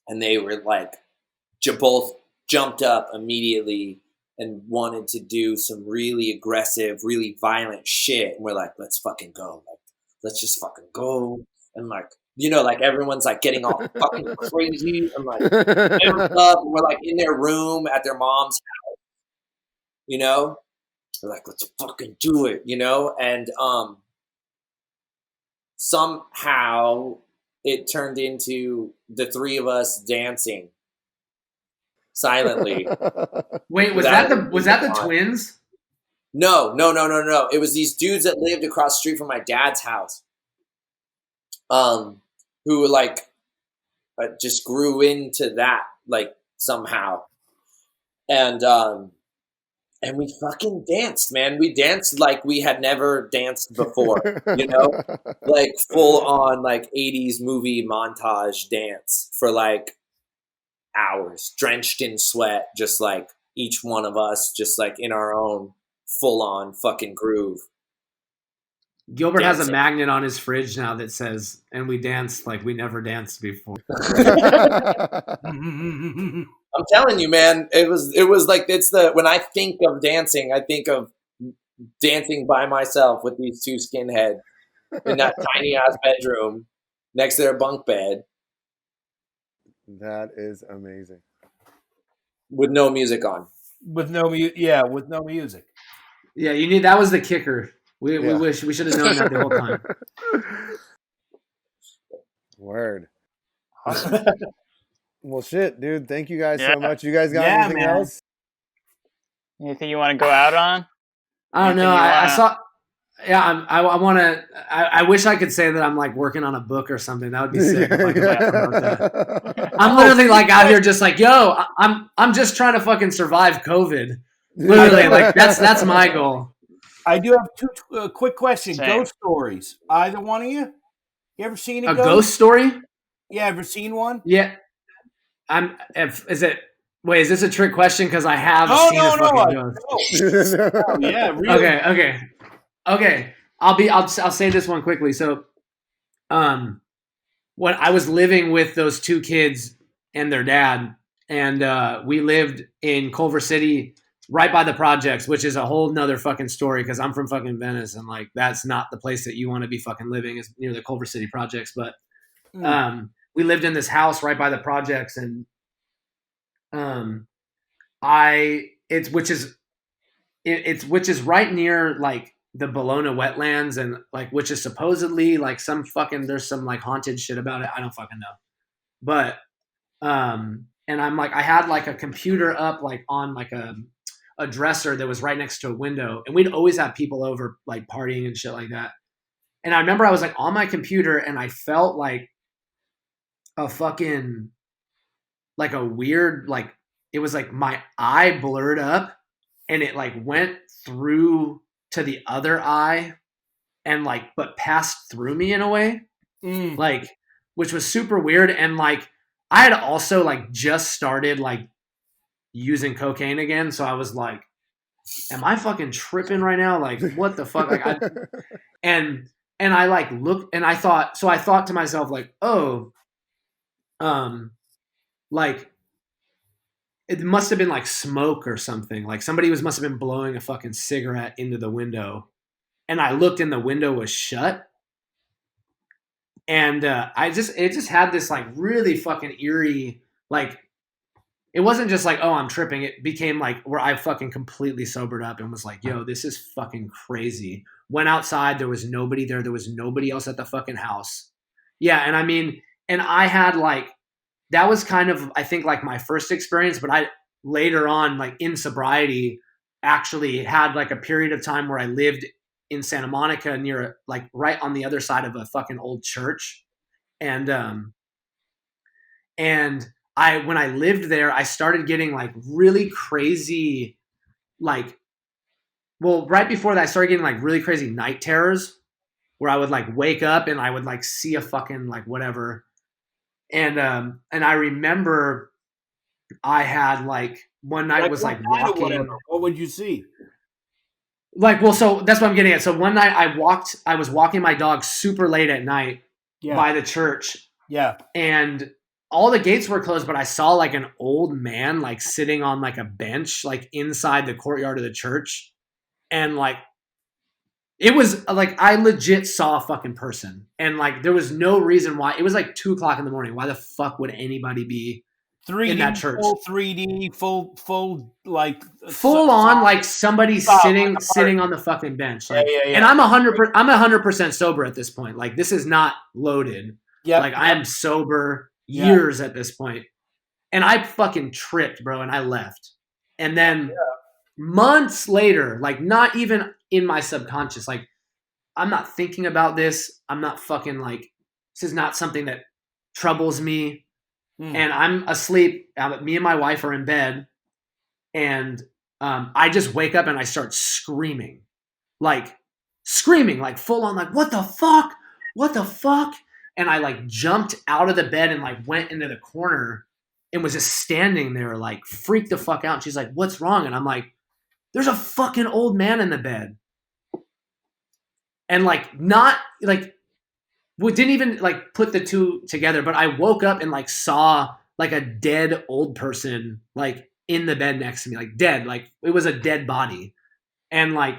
and they were like both jumped up immediately and wanted to do some really aggressive, really violent shit. And we're like, let's fucking go. Like, let's just fucking go. And like, you know, like everyone's like getting all fucking crazy and like amped up. And we're like in their room at their mom's house, you know? We're like, let's fucking do it, you know? And somehow it turned into the three of us dancing silently. Wait, was that the twins? No. It was these dudes that lived across the street from my dad's house. Who were like just grew into that like somehow. And we fucking danced, man. We danced like we had never danced before, you know? Like full on like 80s movie montage dance for like hours, drenched in sweat, just like each one of us, just like in our own full on fucking groove. Gilbert has a magnet on his fridge now that says, and we danced like we never danced before. I'm telling you, man, it was like, when I think of dancing, I think of dancing by myself with these two skinheads in that tiny ass bedroom next to their bunk bed. That is amazing. With no music on. With no music. Yeah, that was the kicker. We wish we should have known that the whole time. Word. Awesome. Well, shit, dude. Thank you guys so much. You guys got anything else? Anything you want to go out on? I don't know. I saw. Yeah, I want to. I wish I could say that I'm like working on a book or something. That would be sick. If I could promote that. I'm literally like out here just like, yo, I'm just trying to fucking survive COVID. Literally, like that's my goal. I do have two quick questions. Same. Ghost stories. Either one of you? You ever seen a ghost story? Yeah, ever seen one? Yeah. Is this a trick question? Because I have seen a fucking ghost. No. Yeah, really. Okay. I'll say this one quickly. So, when I was living with those two kids and their dad, and we lived in Culver City, right by the projects, which is a whole nother fucking story because I'm from fucking Venice, and like that's not the place that you want to be fucking living, is near the Culver City projects. But we lived in this house right by the projects, and which is right near like the Bologna wetlands, and like which is supposedly like some fucking, there's some like haunted shit about it. I don't fucking know. But and I'm like, I had like a computer up like on like a dresser that was right next to a window, and we'd always have people over like partying and shit like that. And I remember I was like on my computer, and I felt like a fucking, like a weird, like it was like my eye blurred up, and it like went through to the other eye, and like but passed through me in a way, like, which was super weird. And like I had also like just started like using cocaine again, so I was like, am I fucking tripping right now? Like, what the fuck? Like, and I like looked, and I thought to myself like, oh, like it must have been like smoke or something. Like somebody must have been blowing a fucking cigarette into the window, and I looked, and the window was shut. And it just had this like really fucking eerie, like, it wasn't just like, oh, I'm tripping. It became like where I fucking completely sobered up and was like, yo, this is fucking crazy. Went outside. There was nobody there. There was nobody else at the fucking house. Yeah. And I mean, and I had like, that was kind of, I think, like my first experience, but I later on, like in sobriety, actually had like a period of time where I lived in Santa Monica near, like right on the other side of a fucking old church. And when I lived there, I started getting like really crazy, like, well, right before that, I started getting like really crazy night terrors where I would like wake up and I would like see a fucking like whatever. And I remember I had like one night, like, was like walking. What would you see? Like, well, so that's what I'm getting at. So one night I was walking my dog super late at night by the church. Yeah. And all the gates were closed, but I saw like an old man like sitting on like a bench, like inside the courtyard of the church. And like, it was like, I legit saw a fucking person. And like, there was no reason why. It was like 2:00 in the morning. Why the fuck would anybody be 3D, in that church? Full 3D, full like full on, like somebody sitting on the fucking bench. Like, yeah. And I'm 100% sober at this point. Like, this is not loaded. Yeah. Like, I am sober years at this point. And I fucking tripped, bro, and I left. And then months later, like not even in my subconscious, like I'm not thinking about this. I'm not fucking like, this is not something that troubles me. And I'm asleep. Me and my wife are in bed. And I just wake up and I start screaming, like full on, like, what the fuck? What the fuck? And I like jumped out of the bed and like went into the corner and was just standing there, like freaked the fuck out. And she's like, what's wrong? And I'm like, there's a fucking old man in the bed. And like, not like, we didn't even like put the two together, but I woke up and like saw like a dead old person, like in the bed next to me, like dead, like it was a dead body. And like,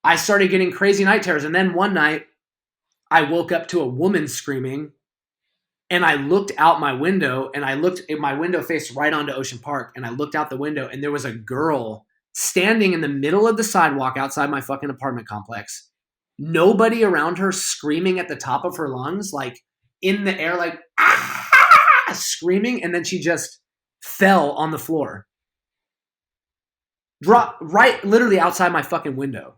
I started getting crazy night terrors. And then one night I woke up to a woman screaming, and I looked out my window, and my window faced right onto Ocean Park. And I looked out the window, and there was a girl standing in the middle of the sidewalk outside my fucking apartment complex. Nobody around her, screaming at the top of her lungs, like in the air, like screaming. And then she just fell on the floor. Drop right literally outside my fucking window.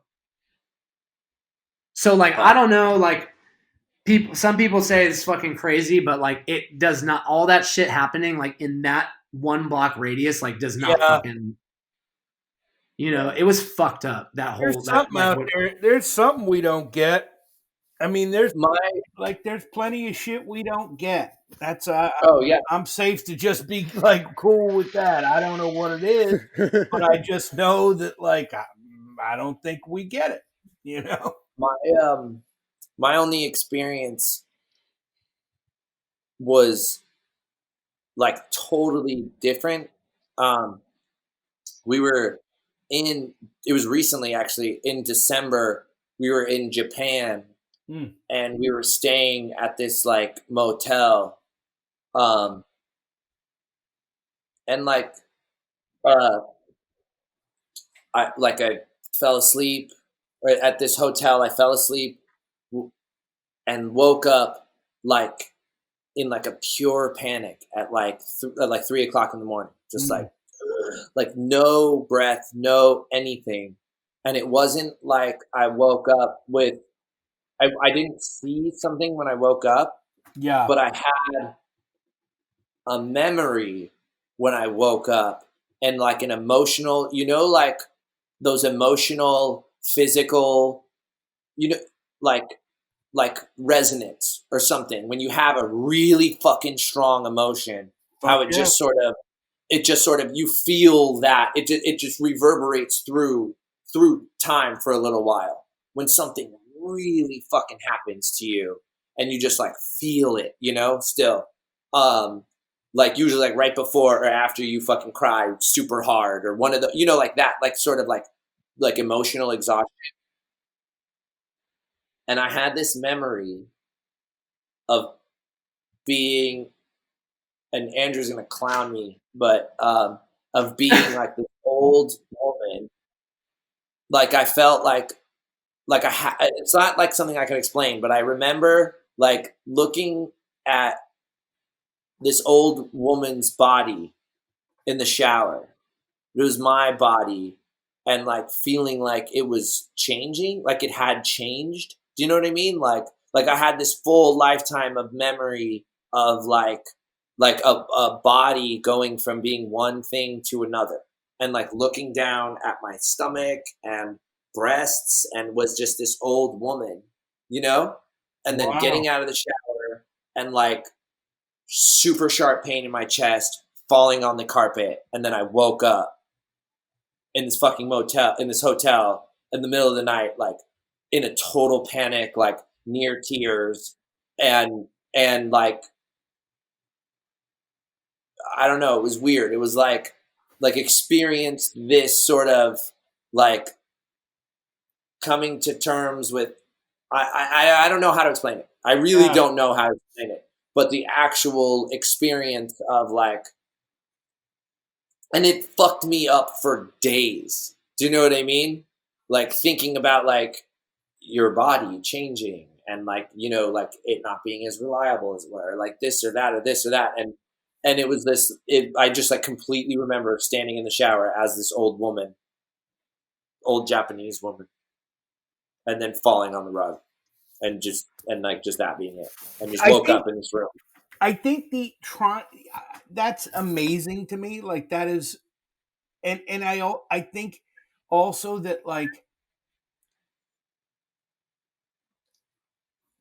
So like, I don't know, like some people say it's fucking crazy, but like it does not, all that shit happening like in that 1 block radius, like does not fucking, you know, it was fucked up. There's something we don't get. I mean, there's plenty of shit we don't get. That's I'm safe to just be like cool with that. I don't know what it is, but I just know that like I don't think we get it. You know, my only experience was like totally different. It was recently actually in December, we were in Japan and we were staying at this like motel. And like, I fell asleep at this hotel. I fell asleep and woke up like in like a pure panic at like 3 o'clock in the morning, just like no breath, no anything. And it wasn't like I woke up with, I didn't see something when I woke up. Yeah. But I had a memory when I woke up, and like an emotional, like those emotional, physical, like resonance or something. When you have a really fucking strong emotion, how it just sort of, you feel that it just reverberates through time for a little while when something really fucking happens to you and you just like feel it, still. Like usually like right before or after you fucking cry super hard, or one of the, like that, like sort of like emotional exhaustion. And I had this memory of being, and Andrew's gonna clown me, but of being like this old woman. Like I felt like it's not like something I can explain, but I remember like looking at this old woman's body in the shower. It was my body, and like feeling like it was changing, like it had changed. Do you know what I mean? Like I had this full lifetime of memory of like a body going from being one thing to another, and like looking down at my stomach and breasts, and was just this old woman, and then getting out of the shower and like super sharp pain in my chest, falling on the carpet, and then I woke up in this fucking hotel in the middle of the night, like in a total panic, like near tears, and like I don't know, it was weird. It was like experienced this sort of like coming to terms with, I don't know how to explain it. I really don't know how to explain it. But the actual experience of like, and it fucked me up for days. Do you know what I mean? Like thinking about like your body changing, and like, like it not being as reliable as it were, or like this or that or this or that. And it was this, I just like completely remember standing in the shower as this old old Japanese woman, and then falling on the rug. And just that being it, and just woke up in this room. I think that's amazing to me. Like that is, and I think also that like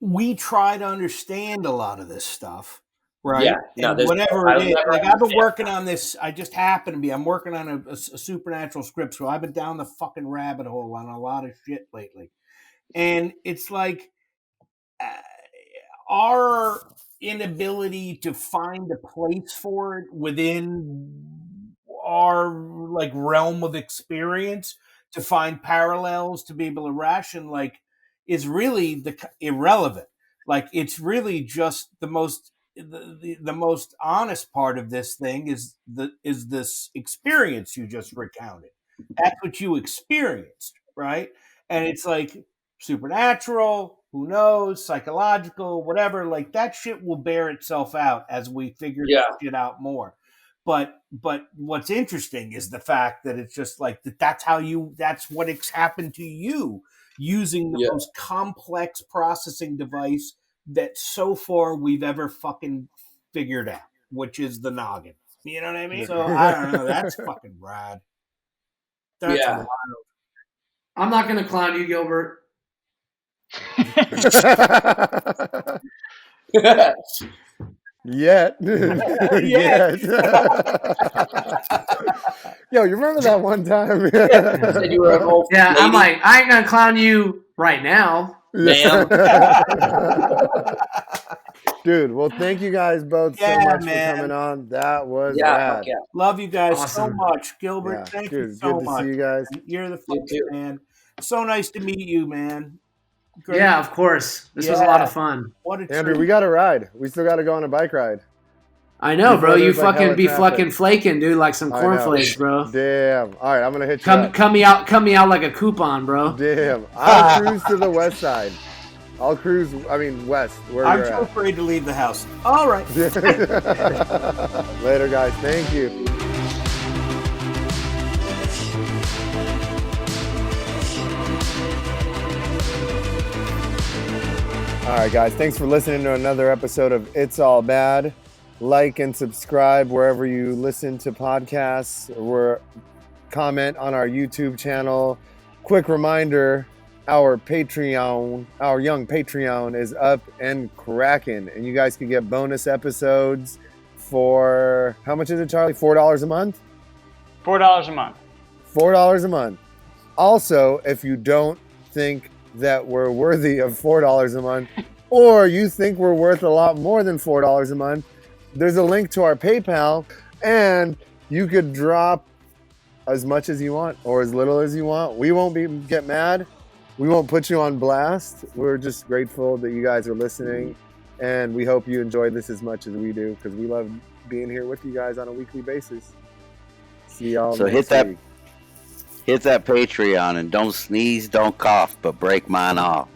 we try to understand a lot of this stuff, right? Yeah, and whatever it is, like I've been working on this. I'm working on a supernatural script, so I've been down the fucking rabbit hole on a lot of shit lately, and it's like. Our inability to find a place for it within our like realm of experience, to find parallels, to be able to ration, like is really irrelevant. Like it's really just the most honest part of this thing is this experience you just recounted. That's what you experienced, right? And it's like supernatural, who knows, psychological, whatever, like that shit will bear itself out as we figure that shit out more. But what's interesting is the fact that it's just like that's what it's happened to you, using the most complex processing device that so far we've ever fucking figured out, which is the noggin. You know what I mean? So I don't know. That's fucking rad. That's wild. I'm not going to clown you, Gilbert. Yet. Yo, you remember that one time? Yeah, I'm like, I ain't gonna clown you right now. Dude, well, thank you guys both so much for coming on. That was rad. Yeah. Love you guys so much. Gilbert, thank you so good much. To see you guys. You're the fucking man. So nice to meet you, man. Great. Yeah, of course. This was a lot of fun. What a Andrew, we got to ride. We still got to go on a bike ride. I know, bro. You fucking be fucking flaking, dude, like some cornflakes, bro. Damn. All right, I'm gonna hit you. Come me out like a coupon, bro. Damn. I'll cruise to the west side. I'll cruise. I mean, west. Where I'm too afraid to leave the house. All right. Later, guys. Thank you. All right, guys. Thanks for listening to another episode of It's All Bad. Like and subscribe wherever you listen to podcasts or comment on our YouTube channel. Quick reminder, our young Patreon is up and cracking, and you guys can get bonus episodes for, how much is it, Charlie? $4 a month? $4 a month. $4 a month. Also, if you don't think that we're worthy of $4 a month, or you think we're worth a lot more than $4 a month, there's a link to our PayPal, and you could drop as much as you want or as little as you want. We won't get mad. We won't put you on blast. We're just grateful that you guys are listening, and we hope you enjoy this as much as we do, because we love being here with you guys on a weekly basis. See y'all next week. Hit that Patreon, and don't sneeze, don't cough, but break mine off.